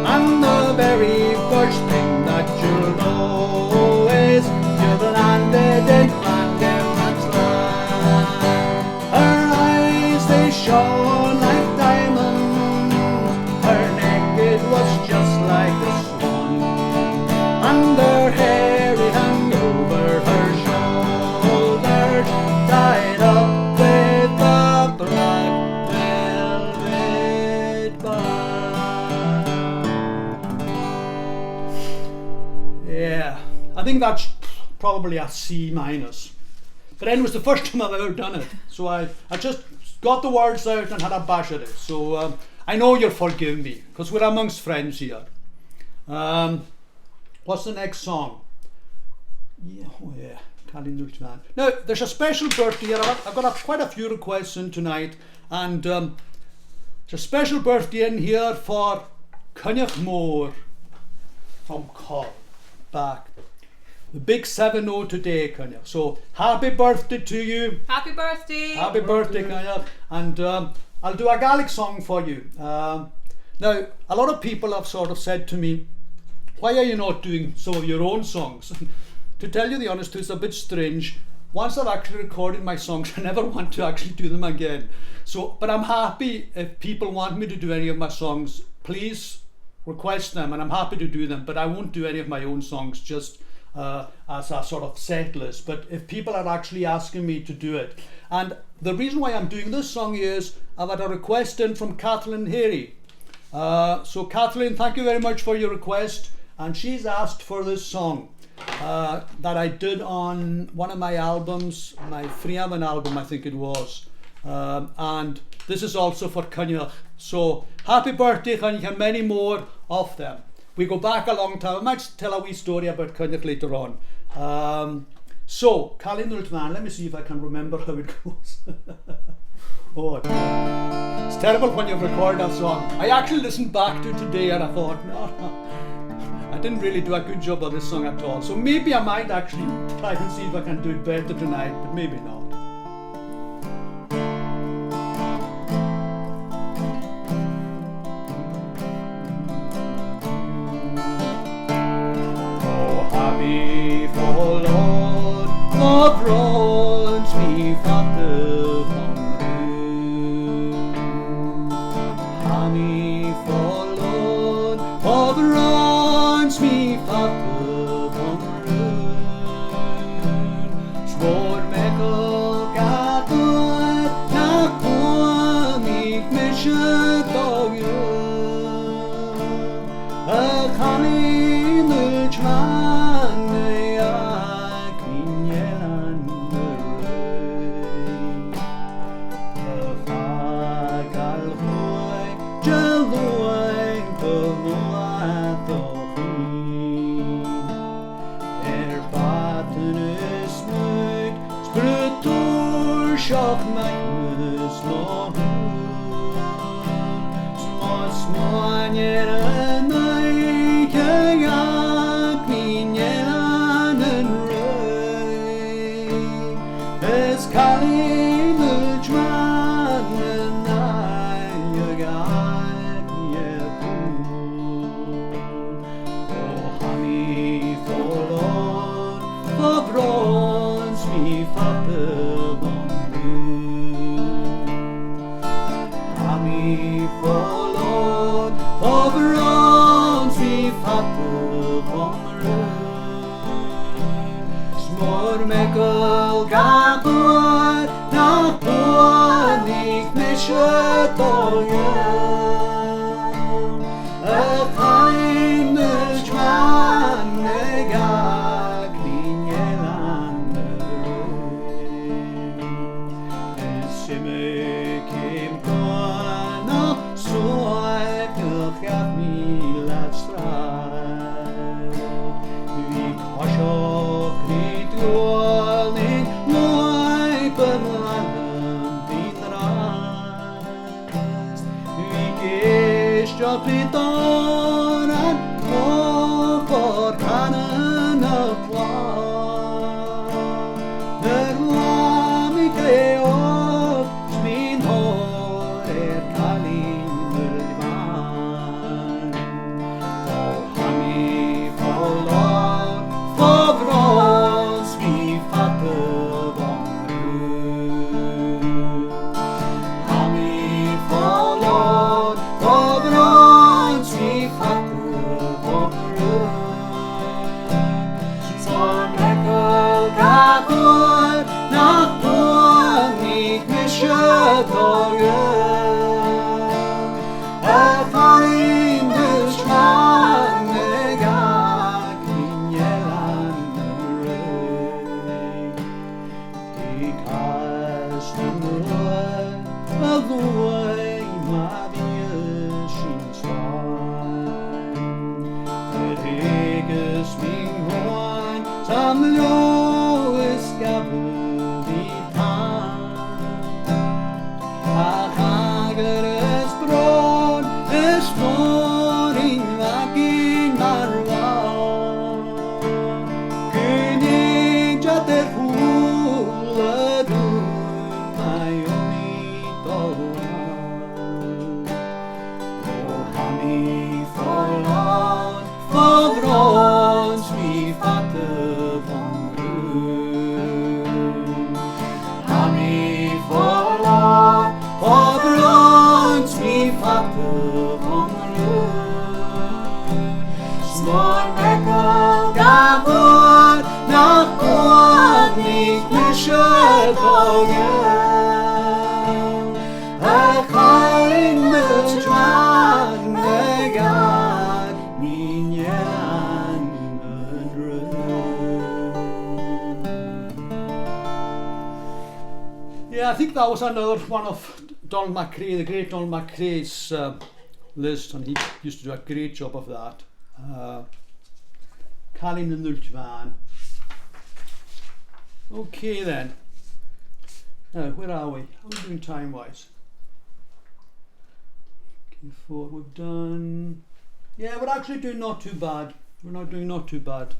And the very first thing that you'll know is you've landed in Van Diemen's Land. Her eyes they shone like diamonds, her neck it was just like a swan, and her hair it hung over her shoulders, tied up with a black velvet band. Yeah, I think that's probably a C minus. But then it was the first time I've ever done it. So I just got the words out and had a bash at it. So I know you'll forgive me, because we're amongst friends here. What's the next song? Yeah, oh yeah, Ceilidh man. Now, there's a special birthday here. I've got quite a few requests in tonight. And there's a special birthday in here for Cynnych Mór from Col back. the big 7-0 today, Kanya. So happy birthday to you. Happy birthday. Happy birthday, Kanya. And I'll do a Gaelic song for you. Now, a lot of people have sort of said to me, why are you not doing some of your own songs? To tell you the honest truth, it's a bit strange. Once I've actually recorded my songs, I never want to actually do them again. So, but I'm happy if people want me to do any of my songs, please request them, and I'm happy to do them. But I won't do any of my own songs just as a sort of set list. But if people are actually asking me to do it, and the reason why I'm doing this song is I've had a request in from Kathleen Harry. So Kathleen, thank you very much for your request, and she's asked for this song that I did on one of my albums, my Freeman album, I think it was. And this is also for Cynnych. So happy birthday, Cynnych, and many more of them. We go back a long time. I might tell a wee story about Cynnych later on. So, Calin Ultman, let me see if I can remember how it goes. Oh, it's terrible when you record a song. I actually listened back to it today and I thought, no, I didn't really do a good job on this song at all. So maybe I might actually try and see if I can do it better tonight, but maybe not. Happy for Lord of Rods, me fatte van Run. Happy for Lord of Rods, me fatte van Run. Svår mekkel gater, nach kom ik misje dagen. Kan in de Shock my slow small small yet night yak min yelanen ray es calling the drum and I yak yet oh honey for Lord for bronze me fatte for Lord of Rounds we fatte van Run. Smår mekkel gater, nach boan ik misje dagen. Ein Nusman negak min jelande røy. Simme kim so I could have me let's try. We wash off the dwelling, my permanent in rise. We gazed up the dawn and more for cannon of war. The lamy day of mean hor calling. Good me forlorn, forlorn, vi fatte von grün. Ha me forlorn, forlorn, vi fatte von grün. Små mekkel gavur, nach Bord nicht mehr schön vergehen. Ach, ein Mütschmann, begann min Yeah, I think that was another one of Donald McCrae, the great Donald McCrae's list, and he used to do a great job of that. Calling in the van. Okay then. Now, where are we? How are we doing time-wise? Okay, 4 we've done. Yeah, we're actually doing not too bad. We're not doing not too bad.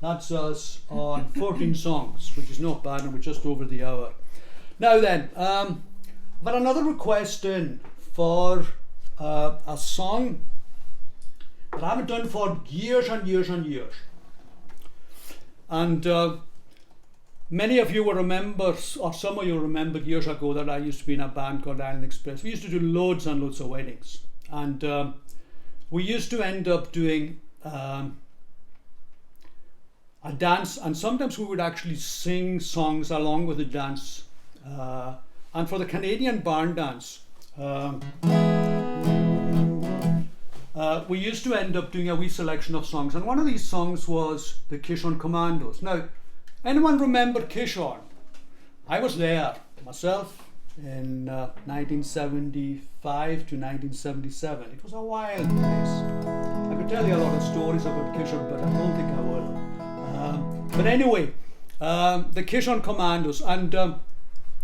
That's us on 14 songs, which is not bad, and we're just over the hour. Now then, I've had another request in for a song that I haven't done for years and years and years. And many of you will remember, or some of you remembered years ago, that I used to be in a band called Island Express. We used to do loads and loads of weddings. And we used to end up doing a dance, and sometimes we would actually sing songs along with the dance. And for the Canadian barn dance, we used to end up doing a wee selection of songs, and one of these songs was the Kishon Commandos. Now, anyone remember Kishon? I was there myself in 1975 to 1977. It was a wild place. I could tell you a lot of stories about Kishon, but I don't think I will. But anyway, the Kishon Commandos, and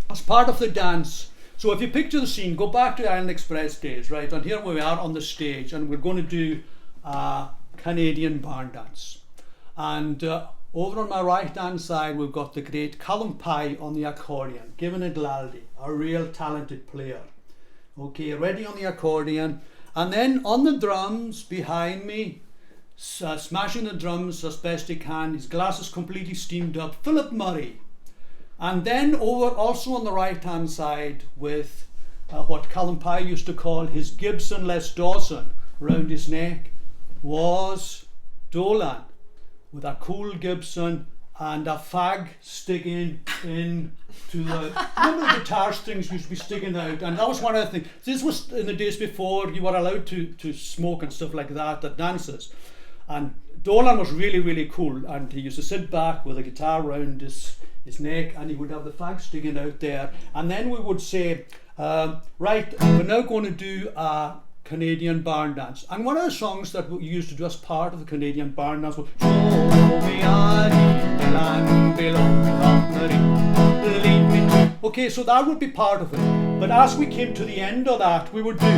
as part of the dance, so if you picture the scene, go back to the Island Express days, right? And here we are on the stage, and we're going to do a Canadian barn dance. And over on my right hand side, we've got the great Callum Pye on the accordion, giving it Glaldy, a real talented player. Okay, ready on the accordion. And then on the drums behind me, smashing the drums as best he can, his glasses completely steamed up, Philip Murray. And then over also on the right hand side with what Callum Pye used to call his Gibson Les Dawson round his neck was Dolan with a cool Gibson and a fag sticking in to the, remember the guitar strings used to be sticking out, and that was one of the things. This was in the days before you were allowed to smoke and stuff like that at dances. And Dolan was really, really cool, and he used to sit back with a guitar round his neck, and he would have the fag sticking out there. And then we would say, right, we're now going to do a Canadian barn dance. And one of the songs that we used to do as part of the Canadian barn dance was Show me a the land below me. Okay, so that would be part of it. But as we came to the end of that, we would do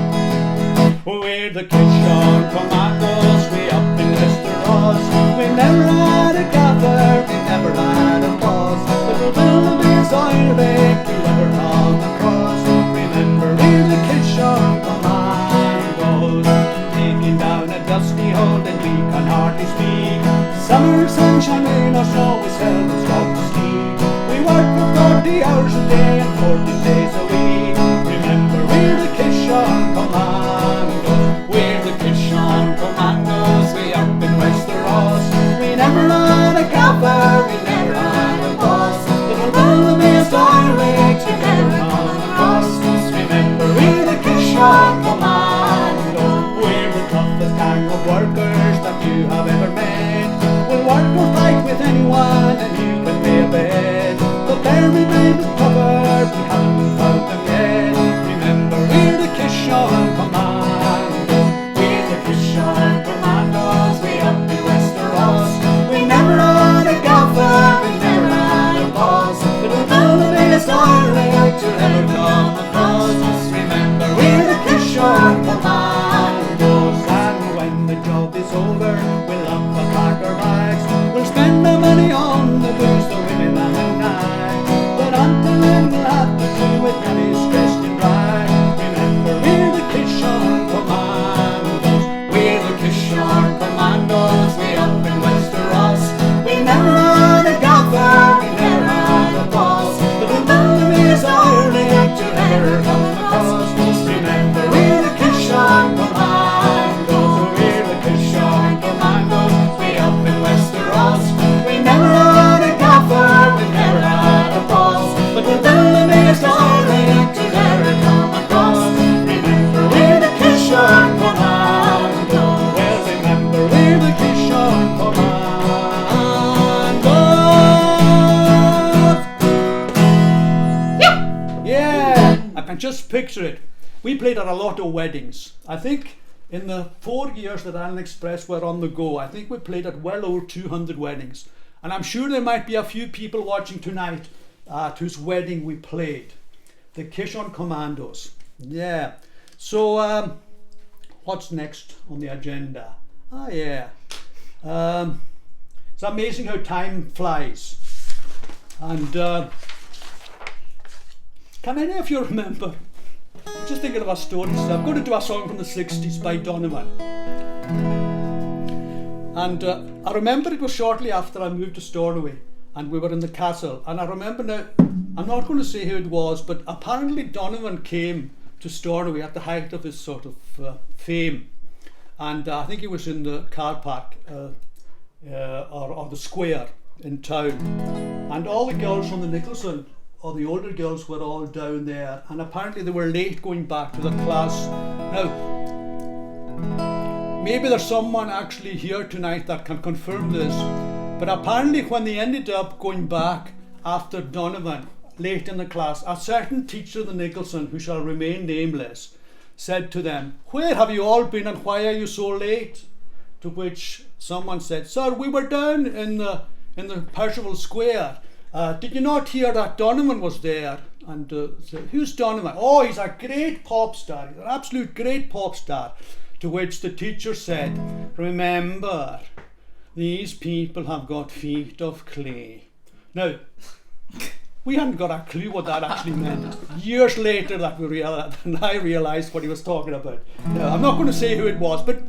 We're the Kishon Commandos, we up in Westeros. We never had a gather, we never had a pause. But we'll build this Ceilidh to ever come across. Remember, we're the Kishon Commandos, taking down a dusty hole that we can hardly speak. Summer sunshine rain or snow, we seldom stop to sleep. We work for 40 hours a day and 14 days a week. Remember, we're the Kishon Commandos. We're the Kishon Commandos, we up in Westeros. We never had a cover, we never had a boss. But we'll build the best Ceilidh to ever come across. Remember, we're the Kishon Commandos. We're the toughest gang of workers that you have ever met. We'll work or fight with anyone and you can lay a bed. But there remain the cover, we haven't found them yet. Remember, we're the Kishon Commandos. We're the Kishon Commandos, we up in Westeros. We never had a gaffer, we never had a boss. But we'll build the biggest Ceilidh to ever come across. Remember, we're the Kishon Commandos. And when the job is over, we'll up and pack our bags. We'll spend the money on just picture it. We played at a lot of weddings. I think in the 4 years that Allen Express were on the go, I think we played at well over 200 weddings. And I'm sure there might be a few people watching tonight at whose wedding we played. The Kishon Commandos. Yeah. So what's next on the agenda? Ah, yeah. It's amazing how time flies. And can any of you remember? I'm just thinking of a story. So I'm going to do a song from the 60s by Donovan. And I remember it was shortly after I moved to Stornoway and we were in the castle. And I remember now, I'm not going to say who it was, but apparently Donovan came to Stornoway at the height of his sort of fame. And I think he was in the car park or the square in town. And all the girls from the Nicholson, or the older girls, were all down there. And apparently they were late going back to their class. Now, maybe there's someone actually here tonight that can confirm this. But apparently when they ended up going back after Donovan, late in the class, a certain teacher of the Nicholson, who shall remain nameless, said to them, "Where have you all been and why are you so late?" To which someone said, "Sir, we were down in the Percival Square. Did you not hear that Donovan was there?" And said, "Who's Donovan?" "Oh, he's a great pop star. He's an absolute great pop star." To which the teacher said, "Remember, these people have got feet of clay." Now, we hadn't got a clue what that actually meant. Years later that I realised what he was talking about. Now, I'm not going to say who it was, but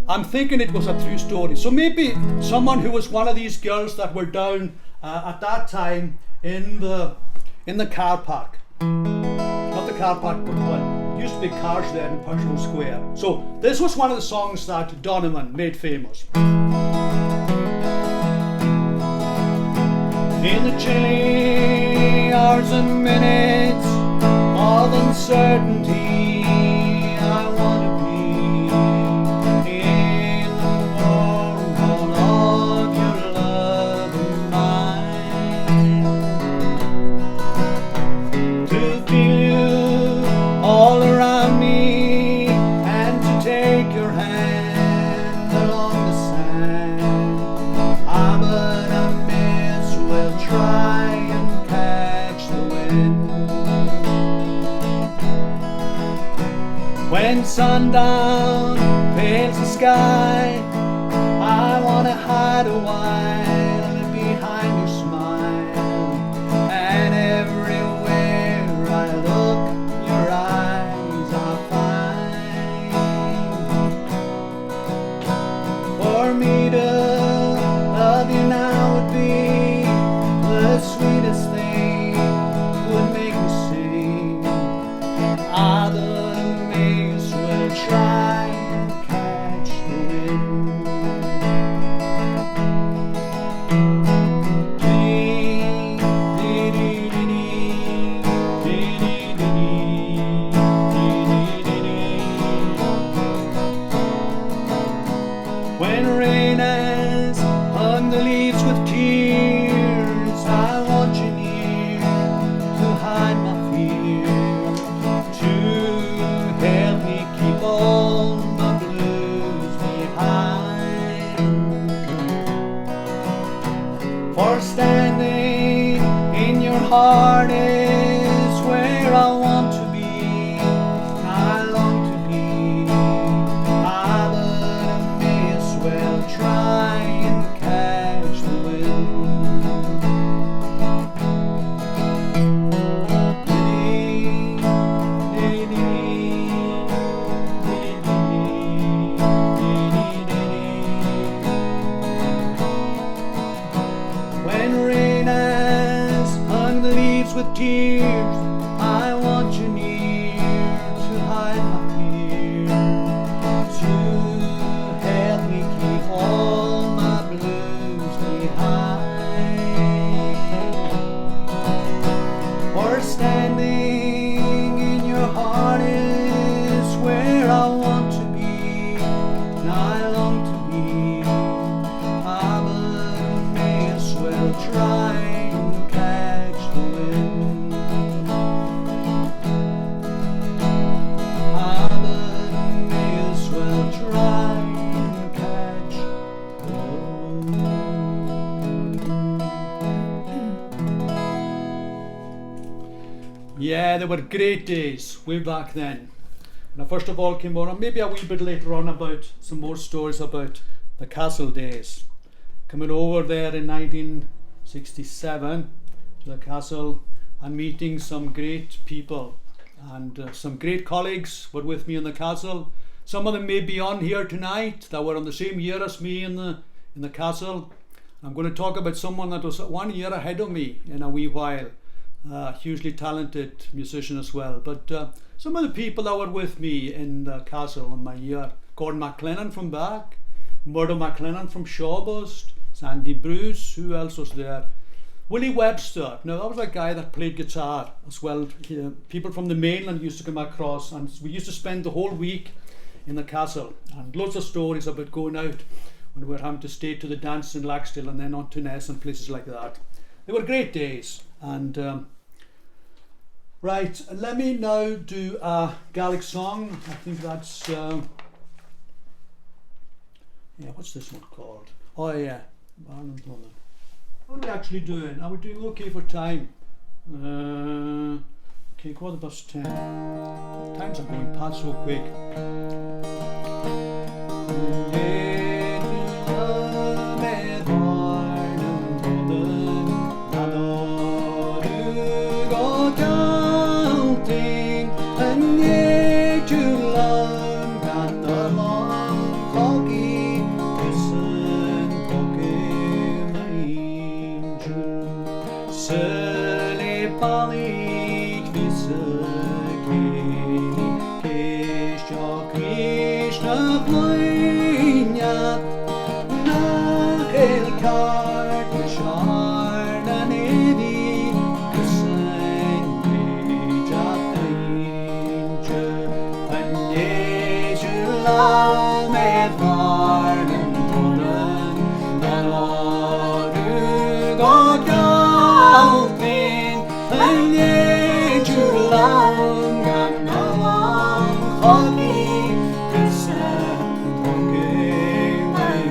I'm thinking it was a true story. So maybe someone who was one of these girls that were down at that time in the car park. Not the car park, but well, used to be cars there in Percival Square. So this was one of the songs that Donovan made famous. In the chilly hours and minutes of uncertainty, I want to be in the warm of your love and mine, to feel you all around me and to take your hand along the sand. But I will try and catch the wind. When sundown paints the sky, I want to hide a while behind your smile. And everywhere I look, your eyes are fine. For me to love you now would be the sweetest thing, would make me sing. The maze will try and catch the wind. When rain has hung the leaves with tears, I want you near to hide my fear, to help me keep on they were great days way back then. And I first of all came on, maybe a wee bit later on, about some more stories about the castle days. Coming over there in 1967 to the castle and meeting some great people, and some great colleagues were with me in the castle. Some of them may be on here tonight that were on the same year as me in the castle. I'm going to talk about someone that was 1 year ahead of me in a wee while. Hugely talented musician as well. But some of the people that were with me in the castle in my year: Gordon McLennan from Bach, Murdo McLennan from Shawbust, Sandy Bruce, who else was there? Willie Webster. Now that was a guy that played guitar as well. People from the mainland used to come across, and we used to spend the whole week in the castle, and loads of stories about going out when we were having to stay to the dance in Laxdale and then on to Ness and places like that. They were great days. And right, let me now do a Gaelic song. I think that's what's this one called? Oh yeah, Ireland London. What are we actually doing? Are we doing okay for time? Okay, 10:15. Times are going past so quick. Ceilidh Ballig Krishna Blainyat Nachel Cart Sharna Nevi Kusen Vijatainja Anyejulam Edvarden Toran Nanorugoga Altin Anyejulam Ganalam Hogi Kusen Togemeja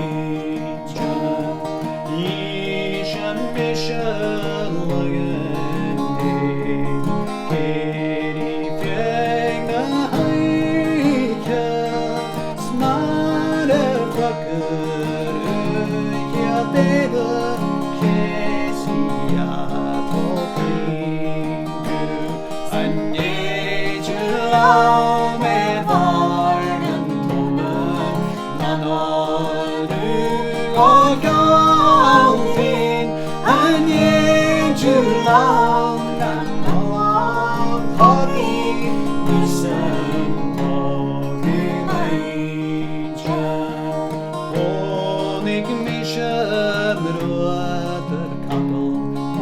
Yisham Mishal Lagende Keri Fiegna Haika Smare Frakker Yabeda Kesia Topingu Anyejulam Evarnen Tomen Nanorugogalvin Anyejulam Nanoam Hogi Kusen Togemeja Onig Mishem Ruader Kappel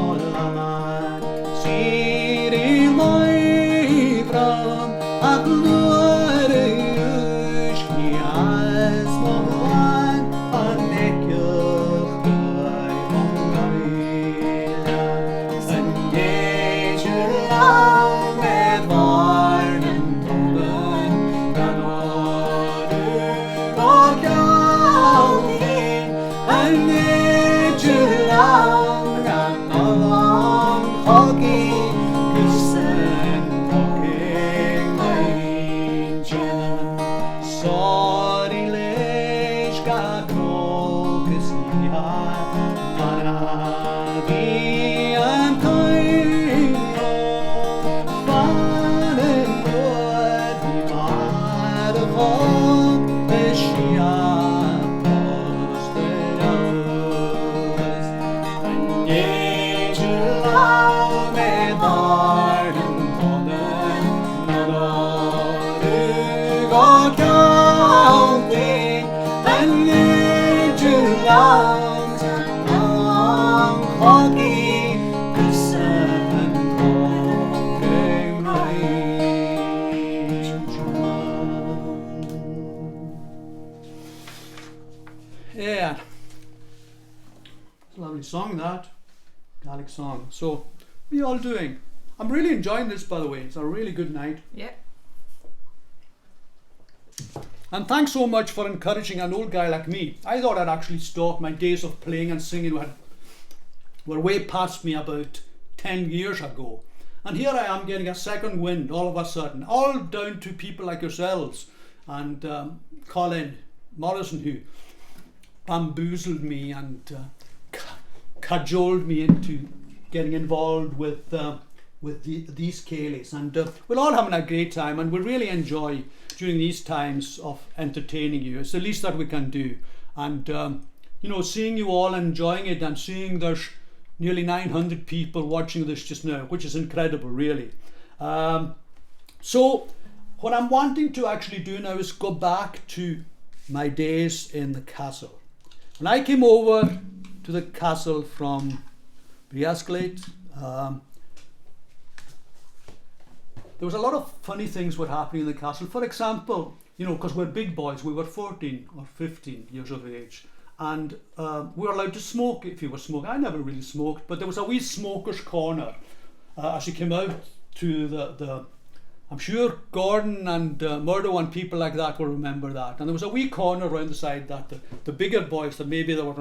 Olaman Siri Loifram Adluare Yushki Asmohan Anekyoch Mongaila Anyejulam Edvarden Toben Ganorugogalvin Anyejulam Ganalam Hogi Kusen Togemeja Ceilidh Krokus Ihan Manavi and Toilo Fanen Good Mad of Hope Beshia Posteros Anyejulam Edvarden Tonen Nanorugogalvin Anyejulam Ganalam Hogi Kusen Togemeja. Yeah, it's a lovely song, that Gaelic song. So, what are you all doing? I'm really enjoying this, by the way. It's a really good night. Yeah. And thanks so much for encouraging an old guy like me. I thought I'd actually stop. My days of playing and singing were way past me about 10 years ago. And here I am getting a second wind all of a sudden, all down to people like yourselves and Colin Morrison, who bamboozled me and cajoled me into getting involved with these Ceilidhs. And we're all having a great time, and we really enjoy during these times of entertaining you. It's the least that we can do. And you know, seeing you all enjoying it, and seeing there's nearly 900 people watching this just now, which is incredible, really. So what I'm wanting to actually do now is go back to my days in the castle. When I came over to the castle from Ceilidh, there was a lot of funny things were happening in the castle. For example, you know, because we're big boys, we were 14 or 15 years of age, and we were allowed to smoke if you were smoking. I never really smoked, but there was a wee smoker's corner as you came out to the I'm sure Gordon and Murdo and people like that will remember that. And there was a wee corner around the side that the bigger boys that maybe they were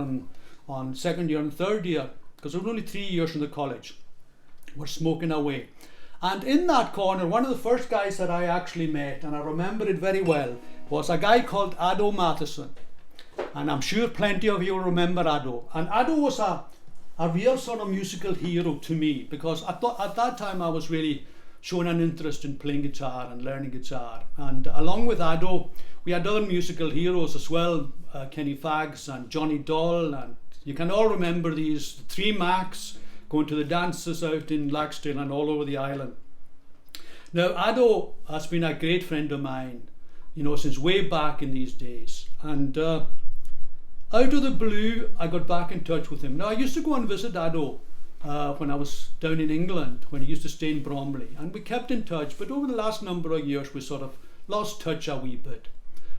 on second year and third year, because there were only 3 years in the college, were smoking away. And in that corner, one of the first guys that I actually met, and I remember it very well, was a guy called Addo Matheson. And I'm sure plenty of you will remember Addo. And Addo was a real sort of musical hero to me, because at that time I was really showing an interest in playing guitar and learning guitar. And along with Addo, we had other musical heroes as well, Kenny Faggs and Johnny Doll, and you can all remember these 3 Macs going to the dances out in Laxdale and all over the island. Now, Addo has been a great friend of mine, you know, since way back in these days. And out of the blue, I got back in touch with him. Now, I used to go and visit Addo when I was down in England, when he used to stay in Bromley, and we kept in touch, but over the last number of years we sort of lost touch a wee bit.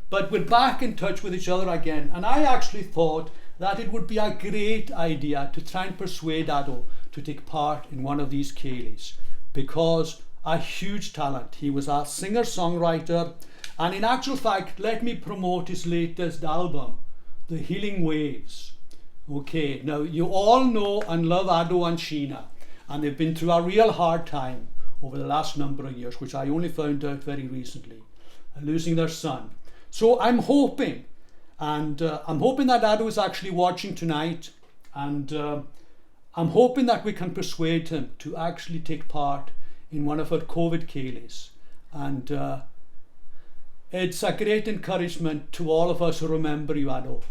But we're back in touch with each other again, and I actually thought that it would be a great idea to try and persuade Addo to take part in one of these Ceilidhs, because a huge talent. He was a singer-songwriter, and in actual fact, let me promote his latest album, The Healing Waves. Okay, now you all know and love Addo and Sheena, and they've been through a real hard time over the last number of years, which I only found out very recently, losing their son. So I'm hoping, and I'm hoping that Addo is actually watching tonight, and I'm hoping that we can persuade him to actually take part in one of our COVID Ceilidhs. And it's a great encouragement to all of us who remember you, Addo,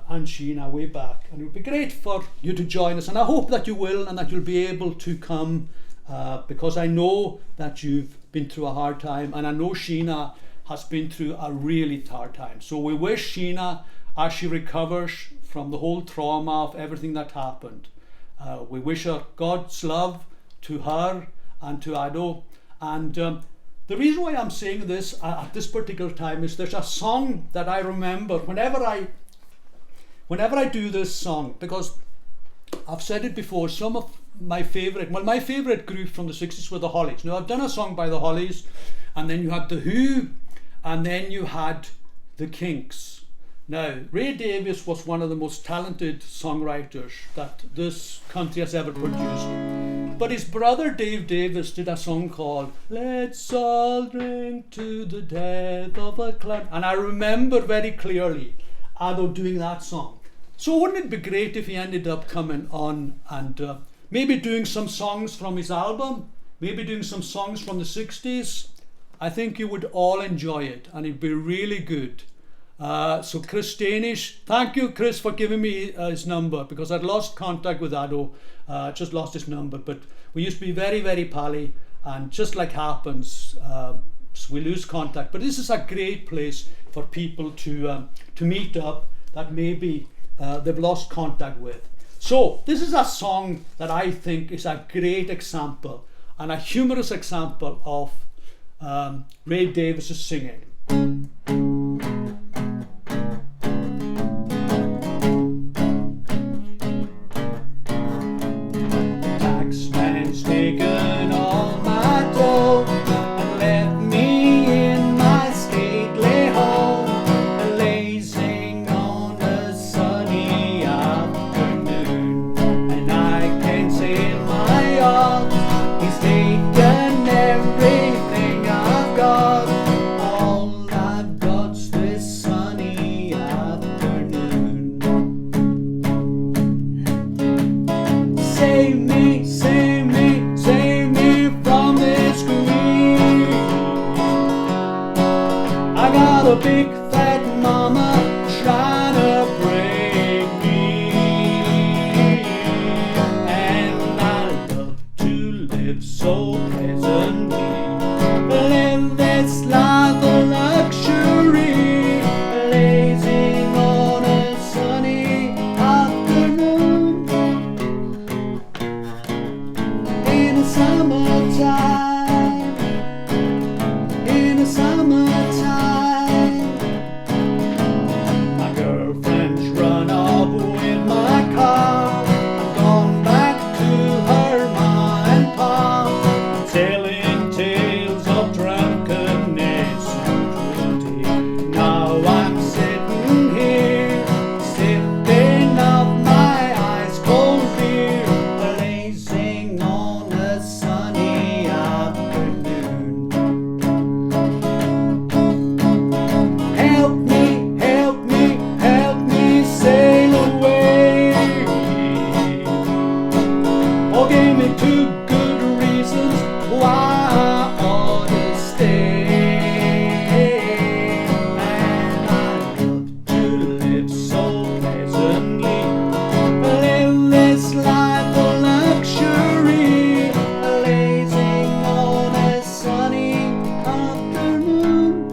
and Sheena way back. And it would be great for you to join us, and I hope that you will, and that you'll be able to come, because I know that you've been through a hard time, and I know Sheena has been through a really hard time. So we wish Sheena, as she recovers from the whole trauma of everything that happened, we wish her God's love to her and to Addo. And the reason why I'm saying this at this particular time is there's a song that I remember whenever I do this song, because I've said it before, some of my favourite group from the 60s were the Hollies. Now, I've done a song by the Hollies, and then you had the Who, and then you had the Kinks. Now, Ray Davies was one of the most talented songwriters that this country has ever produced. But his brother Dave Davis did a song called Let's All Drink to the Death of a Clown. And I remember very clearly Addo doing that song. So wouldn't it be great if he ended up coming on and maybe doing some songs from his album, maybe doing some songs from the 60s? I think you would all enjoy it, and it'd be really good. So Chris Danish, thank you Chris for giving me his number, because I'd lost contact with Addo, just lost his number, but we used to be very, very pally, and just like happens, so we lose contact. But this is a great place for people to meet up that maybe they've lost contact with. So this is a song that I think is a great example and a humorous example of Ray Davies' singing. Taxman's taken all my dough and left me in my stately home, lazing on a sunny afternoon. And I can't sail my yacht, he's taken I got a big fat mama trying to break me, and I love to live so pleasantly, live this life of luxury, lazing on a sunny afternoon in the summertime, in the summertime. My girlfriend's run up with my car. I'm gone back to her ma and pa, telling tales of drunkenness and cruelty. Now I'm sitting here, sipping up my ice cold beer, lazing on a sunny afternoon. Help me, help me, help me sail away. Or give me two good reasons why I ought to stay. And I love to live so pleasantly, live this life of luxury, lazing on a sunny afternoon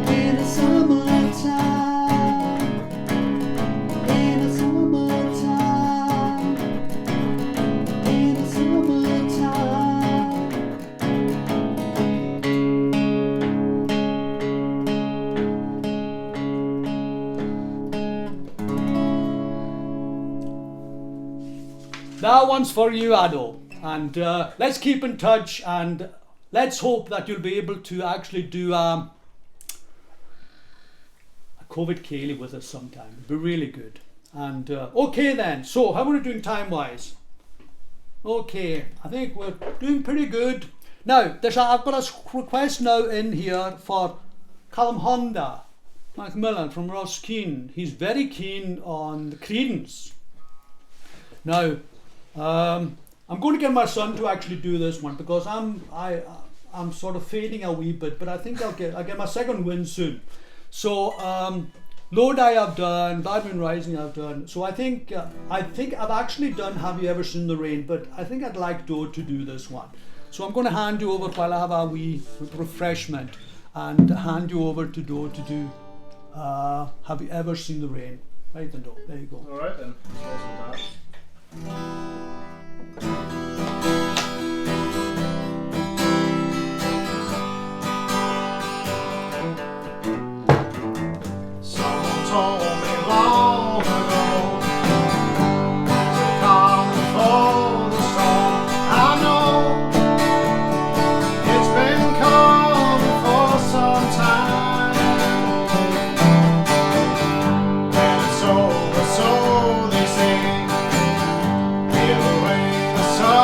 in the summertime, in the summertime, in the summertime. That one's for you, Ado. And let's keep in touch, and let's hope that you'll be able to actually do a COVID Ceilidh with us sometime. It'd be really good. And okay then, so how are we doing time-wise? Okay, I think we're doing pretty good. Now, I've got a request now in here for Callum Honda Macmillan from Roskeen. He's very keen on the Creedence. Now, I'm going to get my son to actually do this one because I'm sort of fading a wee bit, but I think I'll get my second win soon. So Lord I have done, Bad Moon Rising I've done. So I think I've actually done Have You Ever Seen the Rain, but I think I'd like Doe to do this one. So I'm going to hand you over while I have a wee refreshment, and hand you over to Doe to do Have You Ever Seen the Rain. Right then, Doe. There you go. All right then. Someone told me long ago to come before the storm. I know it's been coming for some time, and it's over, so they say. Give away the sun.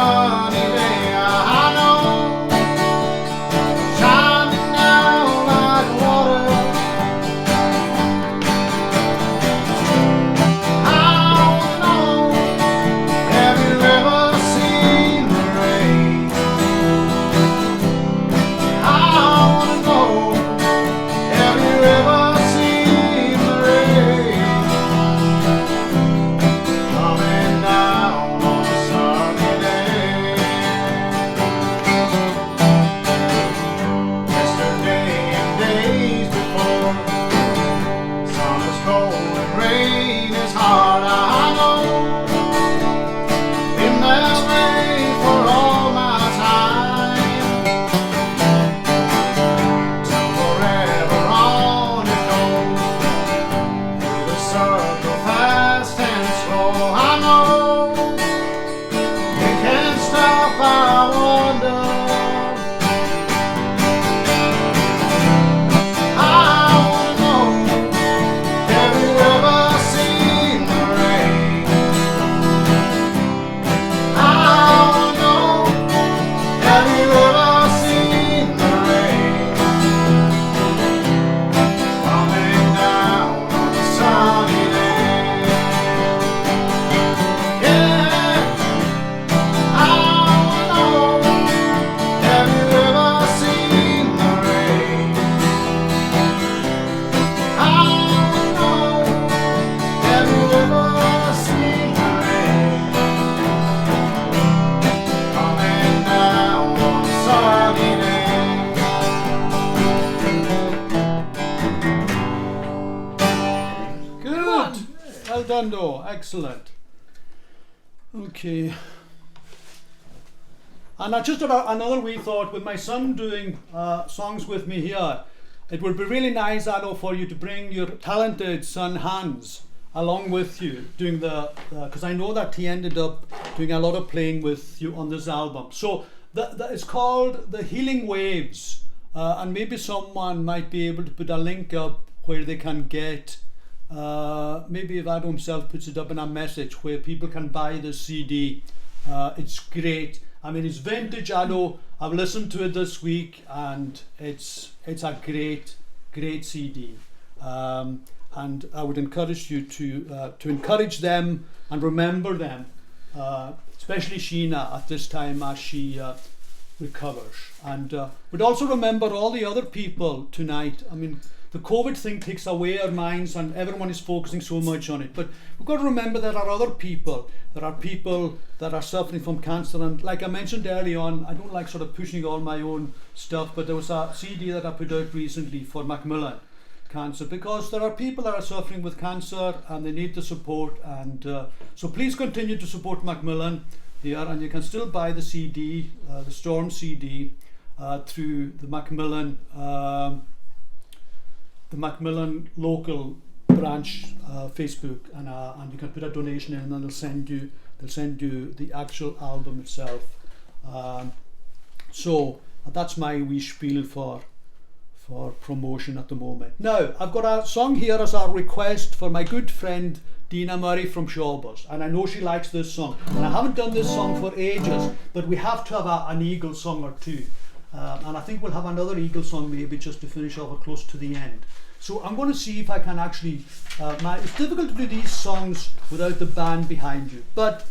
Good. Well done, though. Excellent. Okay. And I just had another wee thought with my son doing songs with me here. It would be really nice, Ado, for you to bring your talented son Hans along with you doing because I know that he ended up doing a lot of playing with you on this album. So it's called The Healing Waves, and maybe someone might be able to put a link up where they can get, maybe if Ado himself puts it up in a message where people can buy the CD. It's great. I mean, it's vintage, Ado. I've listened to it this week, and it's a great CD. And I would encourage you to encourage them and remember them, especially Sheena at this time as she recovers. And we'd also remember all the other people tonight. I mean, the COVID thing takes away our minds and everyone is focusing so much on it. But we've got to remember there are other people. There are people that are suffering from cancer. And like I mentioned early on, I don't like sort of pushing all my own stuff, but there was a CD that I put out recently for Macmillan cancer, because there are people that are suffering with cancer and they need the support. And so please continue to support Macmillan here, and you can still buy the CD, the Storm CD, through the Macmillan local branch Facebook, and you can put a donation in, and they'll send you the actual album itself. So that's my wee spiel for promotion at the moment. Now I've got a song here as a request for my good friend Dina Murray from Shawbus, and I know she likes this song, and I haven't done this song for ages, but we have to have an Eagle song or two, and I think we'll have another Eagle song maybe just to finish off or close to the end. So I'm going to see if I can actually, it's difficult to do these songs without the band behind you, but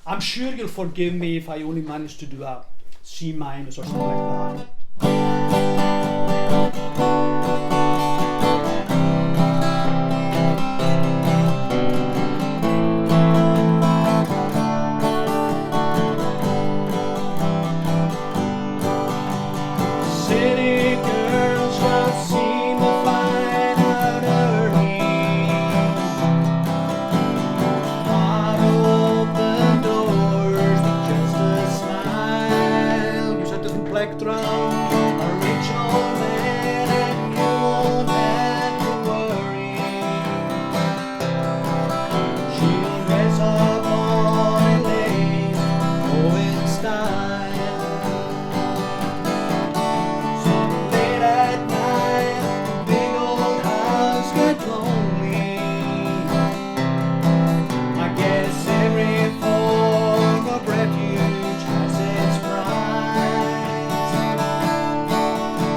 I'm sure you'll forgive me if I only manage to do a C minus or something like that. City girls just seem to find out early. Wide open doors with just a smile. You said the plectrum. A rich old man and you won't have to worry. She'll dress up all in lace, oh in style. So late at night, the big old house gets lonely. I guess every form of refuge has its price.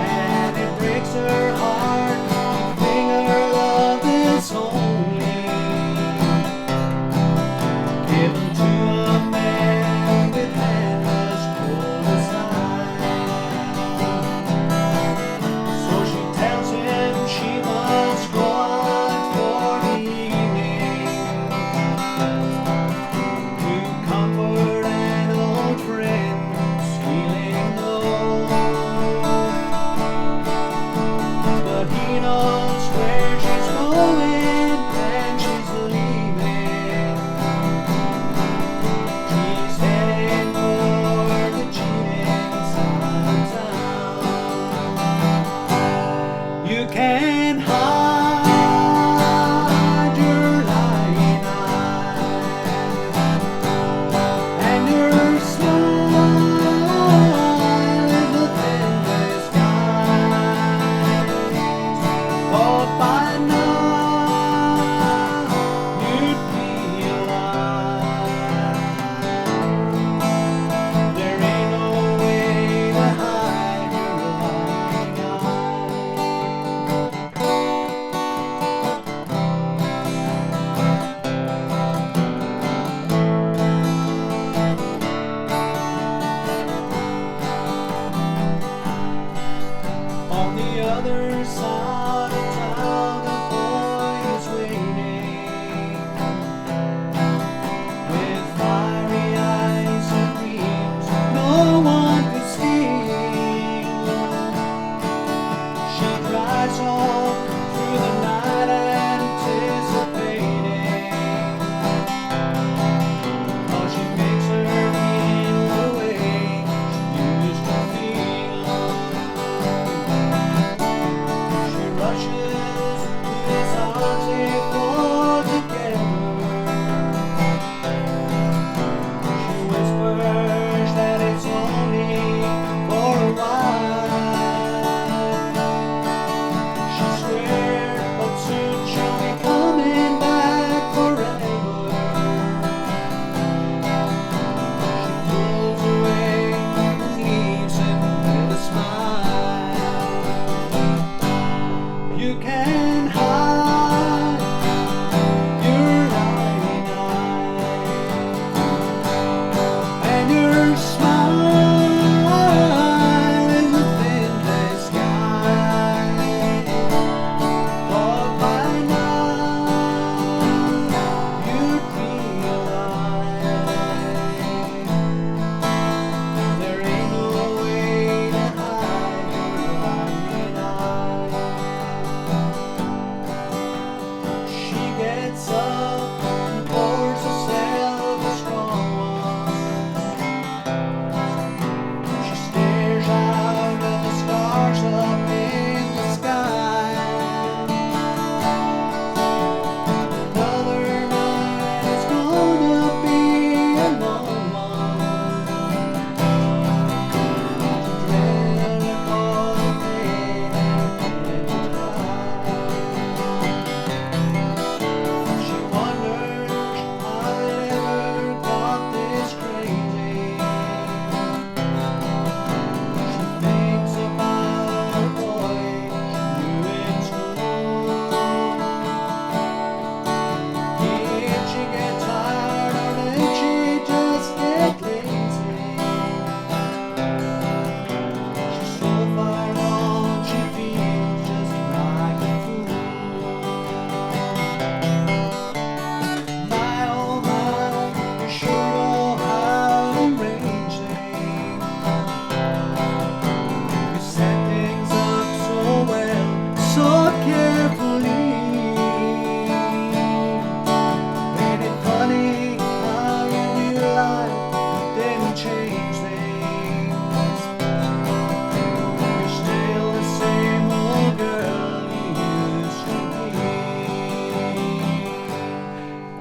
And it breaks her heart to think her love is only given to a man with hands as cold as ice. So she tells him she must go out for the evening to comfort an old friend feeling low. But he knows where she's going and she's leaving. She's heading for the cheating side of town. You can hide your lying eyes and your smile in the thin disguise. But by now you'd be alive. There ain't no way to hide your lying eyes. On the other side of town, a boy is waiting with fiery eyes and dreams no one could see.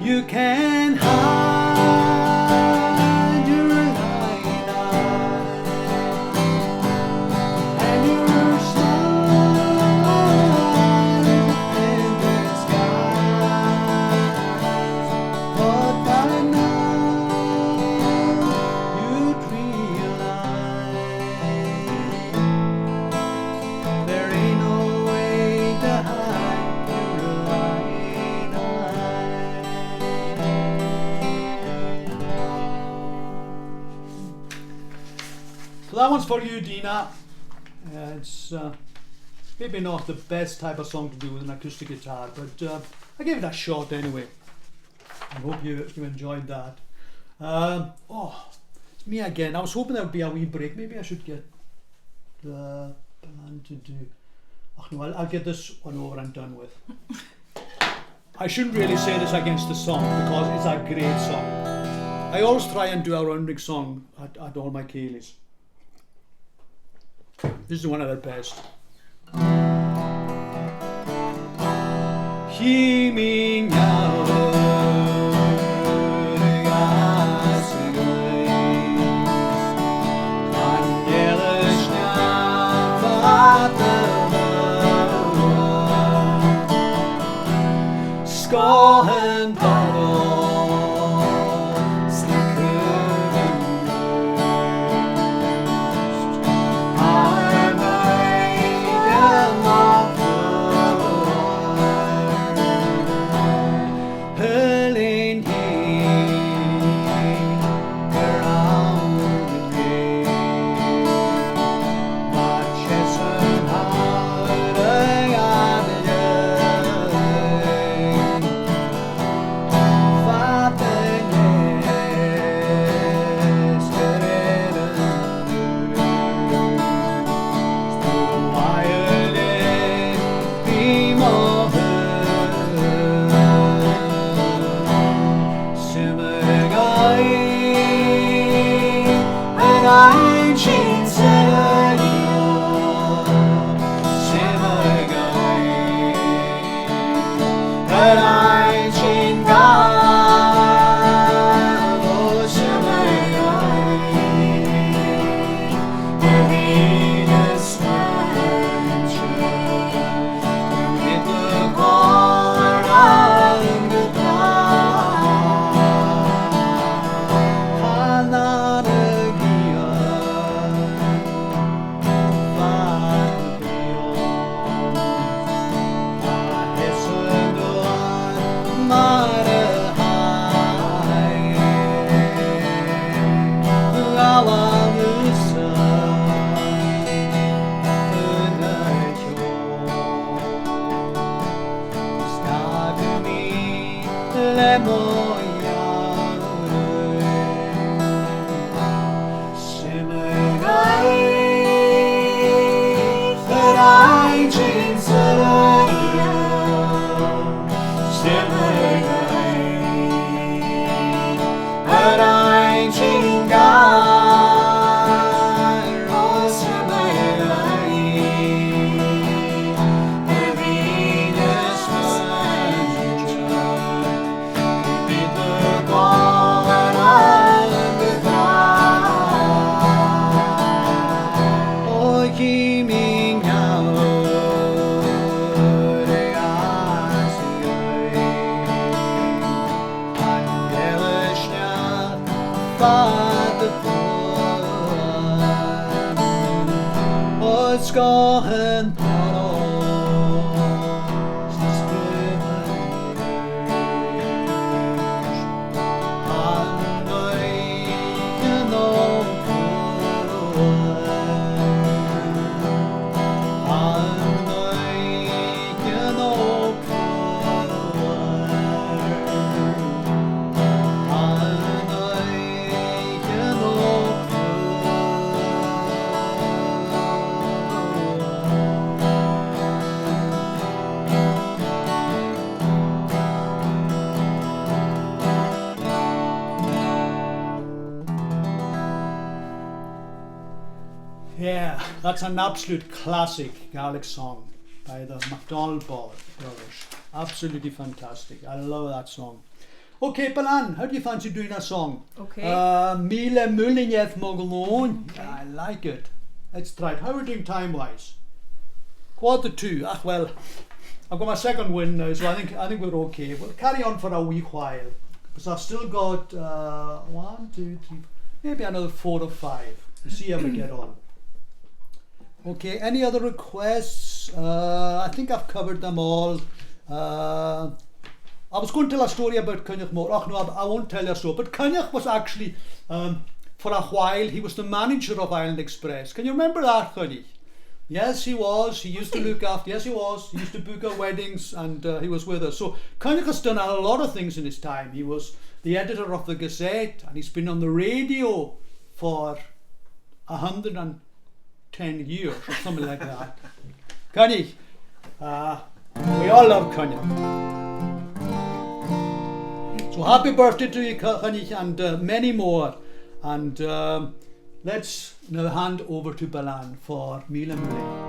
You can hide your light eyes and your smile in the skies. But by now you'd realize there ain't no way to hide your light eyes. So that one's for you, Dina. It's maybe not the best type of song to do with an acoustic guitar, but I gave it a shot anyway. I hope you enjoyed that. Oh, it's me again. I was hoping there would be a wee break. Maybe I should get the band to do. Oh no, I'll get this one over and done with. I shouldn't really say this against the song because it's a great song. I always try and do a rounding song at all my Ceilidhs. This is one of the best. Hear me now. Skohen padon snakker lyst. Har veien over Helen around the gate. My chestnut hiding on the Skohen padon snakker lyst. Han veien over Han veien over Han veien over Yeah, that's an absolute classic Gaelic song by the MacDonald brothers. Absolutely fantastic. I love that song. Okay, Balan, how do you fancy doing a song? Okay. Mile Mulinjev Mogalon. I like it. Let's try it. How are we doing time-wise? 1:45. Ah, well, I've got my second win now, so I think we're okay. We'll carry on for a wee while because I've still got 1, 2, 3, maybe another 4 or 5. We'll see how we get on. Okay, any other requests? I think I've covered them all. I was going to tell a story about Cynnych more. Oh no, I won't tell you so. But Cynnych was actually, for a while, he was the manager of Island Express. Can you remember that, Cynnych? Yes, he was. He used to look after. Yes, he was. He used to book our weddings, and he was with us. So Cynnych has done a lot of things in his time. He was the editor of the Gazette, and he's been on the radio for 110 years or something like that. Cynnych, we all love Cynnych. So happy birthday to you, Cynnych, and many more. And let's now hand over to Balan for Mila Mule.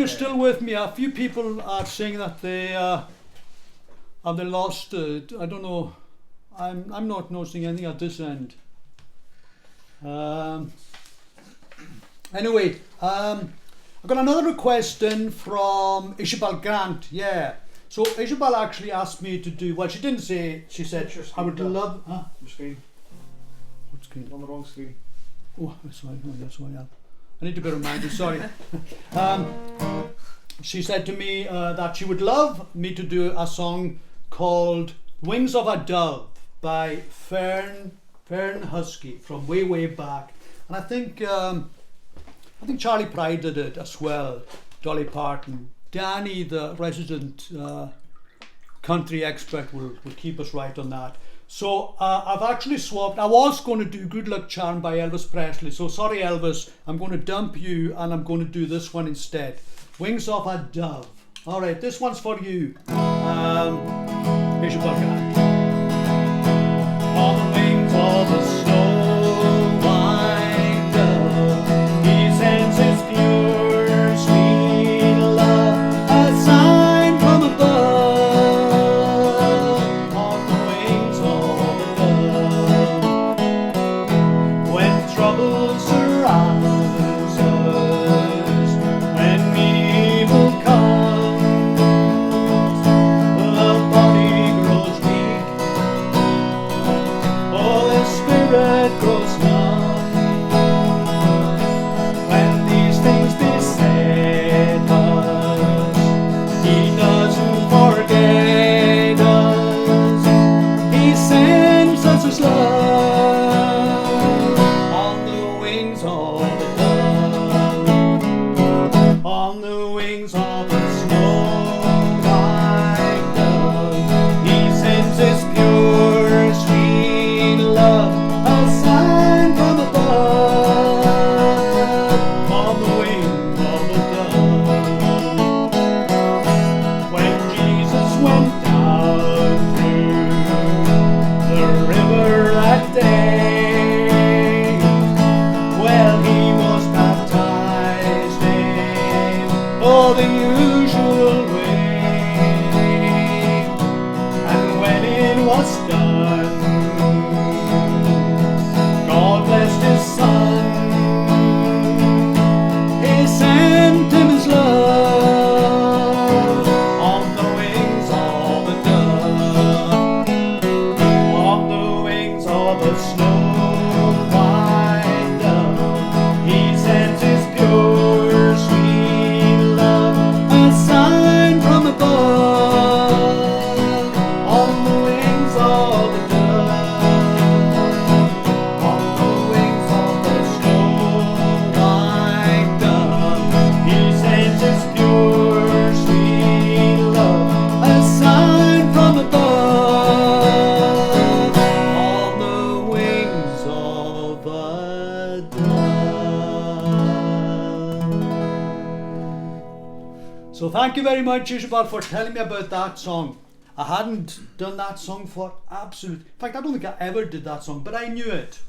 Still with me. A few people are saying that they have lost it. I don't know. I'm not noticing anything at this end. Anyway, I've got another request in from Isabel Grant. Yeah. So Isabel actually asked me to do, well, she didn't say, she said, What's your I would screen, love, huh? Your screen. What screen? On the wrong screen. Oh, sorry, oh, that's why I need to be reminded, sorry. She said to me that she would love me to do a song called Wings of a Dove by Fern Husky from way, way back. And I think Charlie Pride did it as well, Dolly Parton. Danny, the resident country expert, will keep us right on that. So I've actually swapped. I was going to do Good Luck Charm by Elvis Presley. So sorry, Elvis, I'm going to dump you and I'm going to do this one instead. Wings of a Dove. All right, this one's for you. Here's your bucket. On the wings of a snow white dove, he sends his pure, sweet love, a sign from above. On the wings of a dove, when trouble surrounds us, when evil comes, the body grows weak, oh, the spirit grows numb. When these things beset us, he doesn't forget us. He sends us his love on the wings of a dove, on the wings of a snow white dove. He sends his pure, sweet love, a sign from above, on the wings of a dove. When Jesus went down through the river that day, well, he was baptized in, oh, the usual way. And when it was done, God blessed his son. He sent him his love on the wings of a dove, on the wings of a snow white dove. He sends his pure, sweet love, a sign from above, on the wings of a dove, on the wings of a snow white dove. He sends his pure, sweet love, a sign from above, on the wings of a dove. So thank you very much, Isabel, for telling me about that song. I hadn't done that song for in fact, I don't think I ever did that song, but I knew it.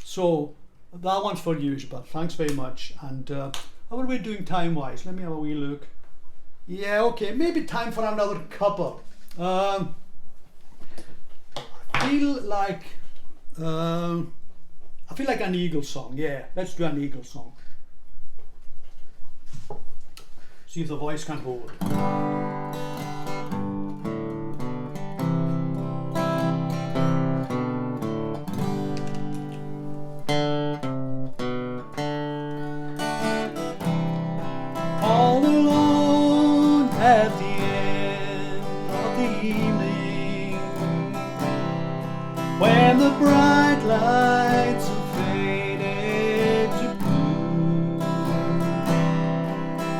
So that one's for you, Isabel. Thanks very much. And how are we doing time-wise? Let me have a wee look. Yeah, okay, maybe time for another couple. I feel like an Eagle song. Yeah, let's do an Eagle song. See if the voice can hold. All alone at the end of the evening, when the bright lights have faded to blue,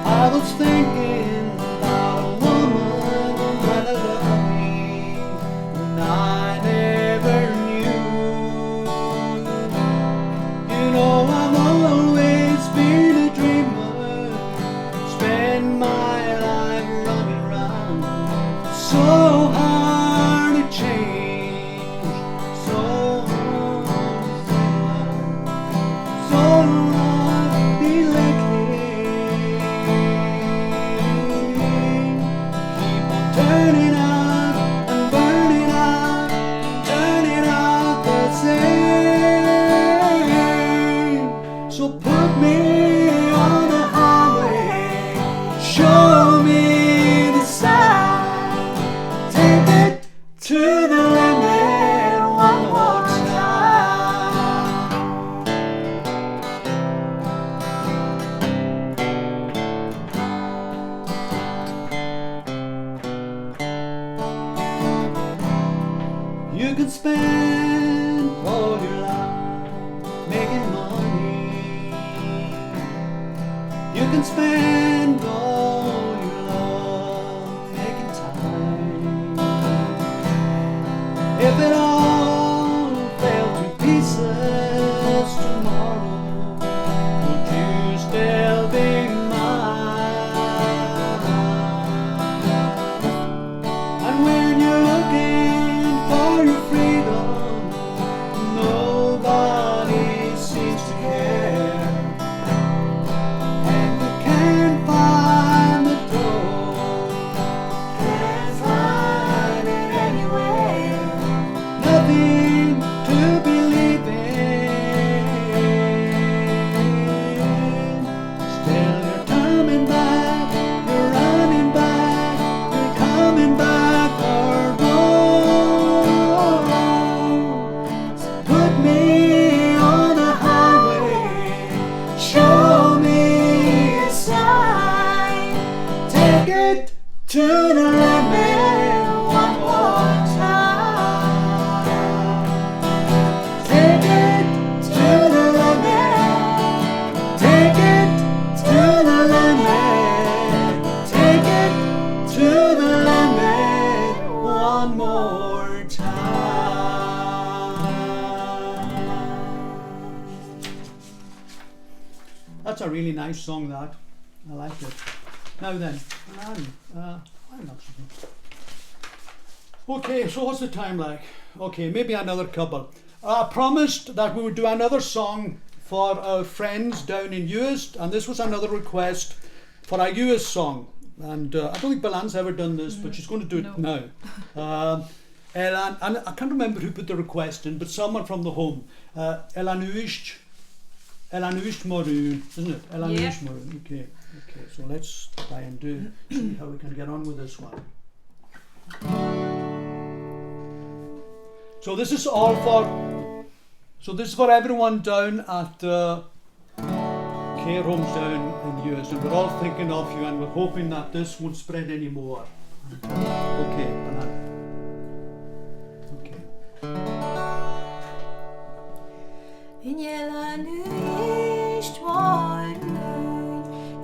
I was thinking about a woman that loved me and I never knew. You know, I've always been a dreamer, spend my life running around. So hard to change, so hard to say, so hard to be lately. spend all your life making money. You can spend all your love making time. If it all fell to pieces tomorrow, would you still be mine? And when you're looking for your freedom, nobody seems to care. And you can't find the door, Can't find it anywhere. nothing to believe in. Still you're coming back, you're running back, you're coming back for more. Put me on a highway, show me a sign. Take it to the limit one more time. Take it to the limit. Take it to the limit. Take it to the limit one more time. That's a really nice song, that. I like it. Now then, I'm not sure. Okay, so what's the time like? Okay, maybe another couple. I promised that we would do another song for our friends down in Uist, and this was another request for a Uist song. And I don't think Belan's ever done this, but she's going to do it now. Elan, and I can't remember who put the request in, but someone from the home. Elanuist Maroon, isn't it? Elanuist Maroon. Okay, so let's try and see how we can get on with this one. So this is all for. So this is for everyone down at care homes down in the US, and we're all thinking of you, and we're hoping that this won't spread anymore. Okay, Balan. Okay. In Jelan ist morgen,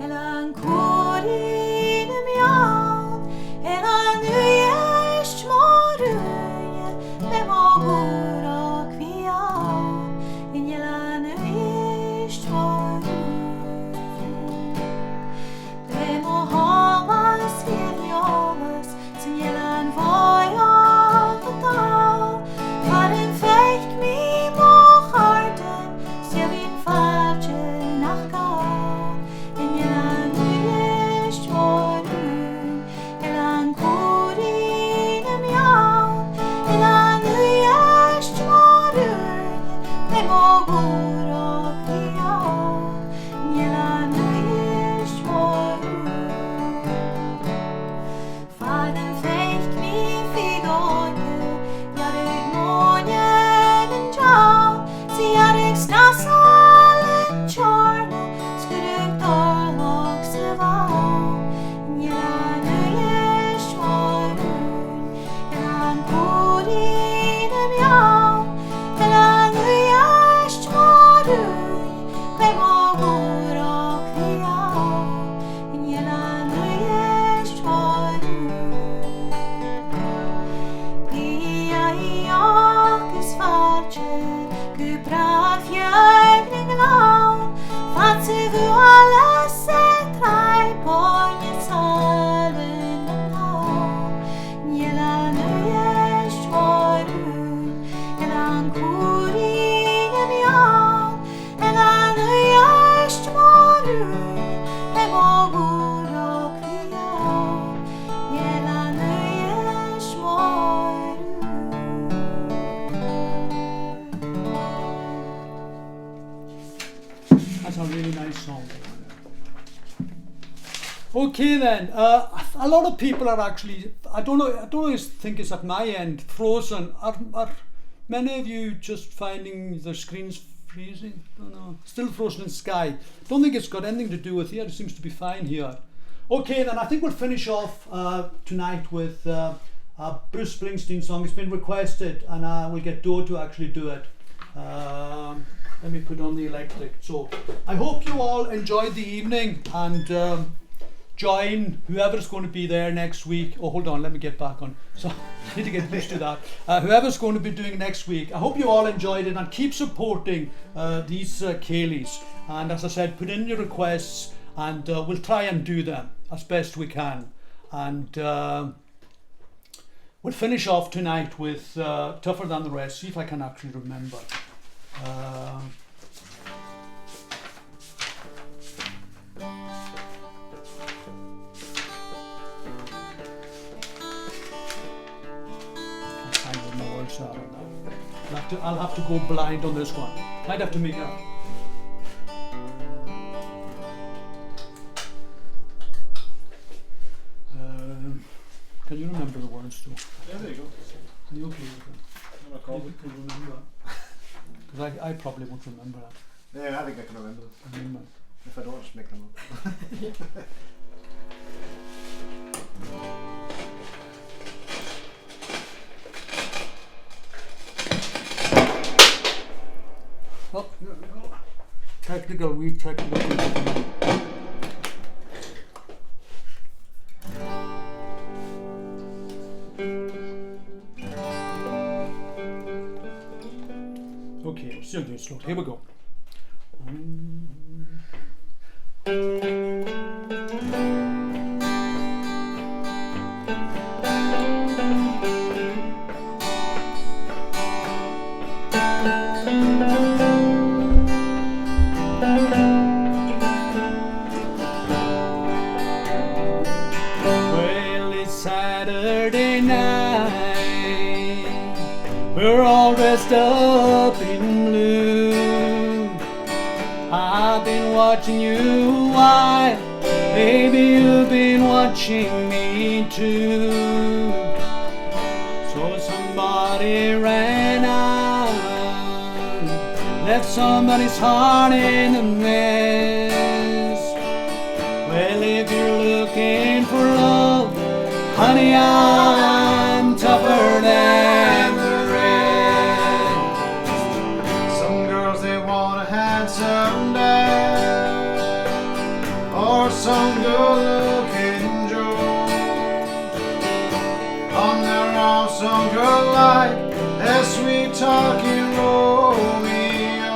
Jelan korin mjall, Jelan ist morgen, vem går och kvial. In Jelan ist morgen, vem hamas viljolas, sin Jelan var jag fatal. Var en fake me moharden, ser vi en falche nachgal. In Jelan ist morgen, Jelan korin mjall, Jelan ist morgen, vem går och kvial. Jelan ist morgen. Faden fake me figorke, jag rög månjen en tjall, så jag rög snassalen tjorne, skruk dal och seval. Jelan ist morgen, Jelan korin mjall, Jelan ist morgen, vem går och kvial. Jelan ist morgen. Pia i åkes fartje, kupra fjärden glad, fatse vu alla sätrai på njetsalen en dag. Jelan ist morgen, Jelan korin mjall, Jelan ist morgen, vem går och kvial. Jelan ist morgen. That's a really nice song. Okay then, a lot of people are actually, I don't always think it's at my end, frozen. Are many of you just finding the screens freezing? Don't know. Still frozen in sky. Don't think it's got anything to do with here. It seems to be fine here. Okay then, I think we'll finish off tonight with a Bruce Springsteen song. It's been requested, and we'll get Doe to actually do it. Let me put on the electric. So I hope you all enjoyed the evening, and join whoever's going to be there next week. Oh, hold on, let me get back on. So I need to get used to that. Whoever's going to be doing next week, I hope you all enjoyed it, and keep supporting these Ceilidhs. And as I said, put in your requests, and we'll try and do them as best we can. And we'll finish off tonight with Tougher Than the Rest. See if I can actually remember. I'll have to go blind on this one. Might have to make a. Can you remember the words too? Yeah, there you go. Are you okay with it? I'm a call. You can remember. Because I probably won't remember that. Yeah, I think I can remember them. Remember. If I don't, just make them up. Oh, here we go. Technical. Okay, we're still doing slow. Here we go. Well, it's Saturday night. We're all dressed up in blue. I've been watching you a while. Maybe you've been watching me too. So somebody ran out, left somebody's heart in a mess. Well, if you're looking for love, honey, I'm tougher than the rest. Some girls, they want a handsome dad, or some good-looking Joe. On their own, some girl like a sweet talking Romeo.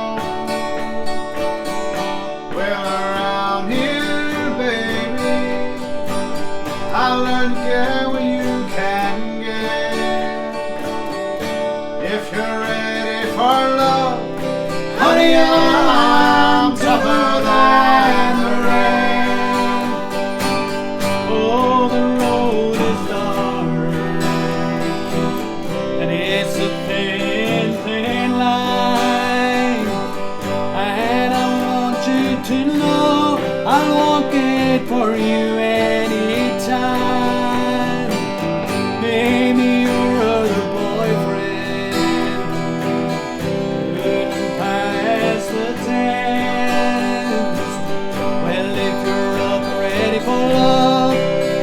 Well, around here, baby, I learned to get what you can get. If you're ready for love, honey, I'm tougher than the rest. Oh, the road is dark, and it's a thin, thin line. And I want you to know I'll walk it for you anytime. Maybe your other boyfriend couldn't pass the test. Well, if you're up ready for love,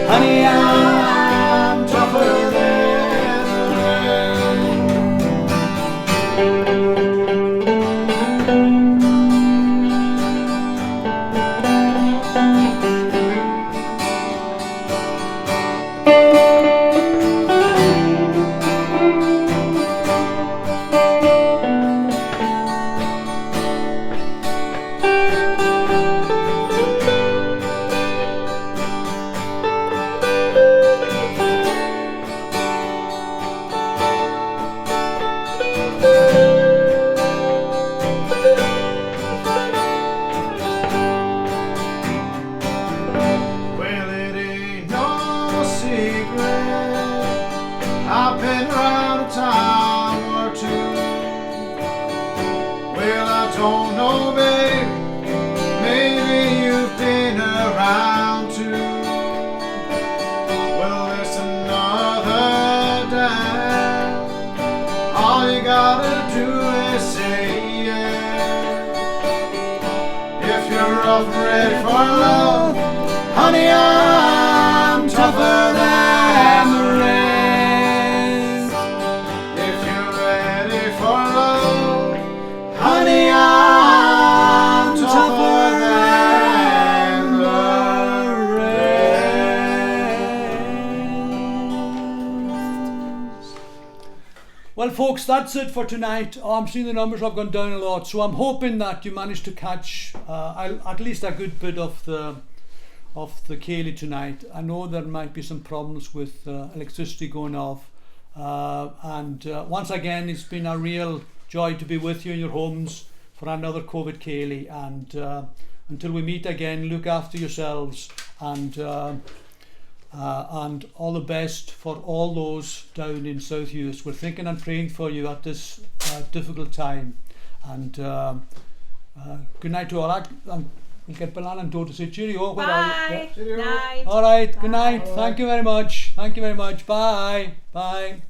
honey, I'm tougher than the Well, it ain't no secret, I've been around a time or two. Well, I don't know, baby, maybe you've been around too. Well, there's another dime, all you gotta do is say yeah. If you're up and ready for love, honey, I'm tougher than the rest. Well, folks, that's it for tonight. I'm seeing the numbers have gone down a lot, so I'm hoping that you managed to catch at least a good bit of the Ceilidh tonight. I know there might be some problems with electricity going off, and once again, it's been a real joy to be with you in your homes for another COVID Ceilidh. And until we meet again, look after yourselves, and all the best for all those down in South Uist. We're thinking and praying for you at this difficult time. And good night to all. We'll get Bilan and Do to say cheerio. Bye. Night. All right. Good Bye. night. Thank you very much. Thank you very much. Bye. Bye.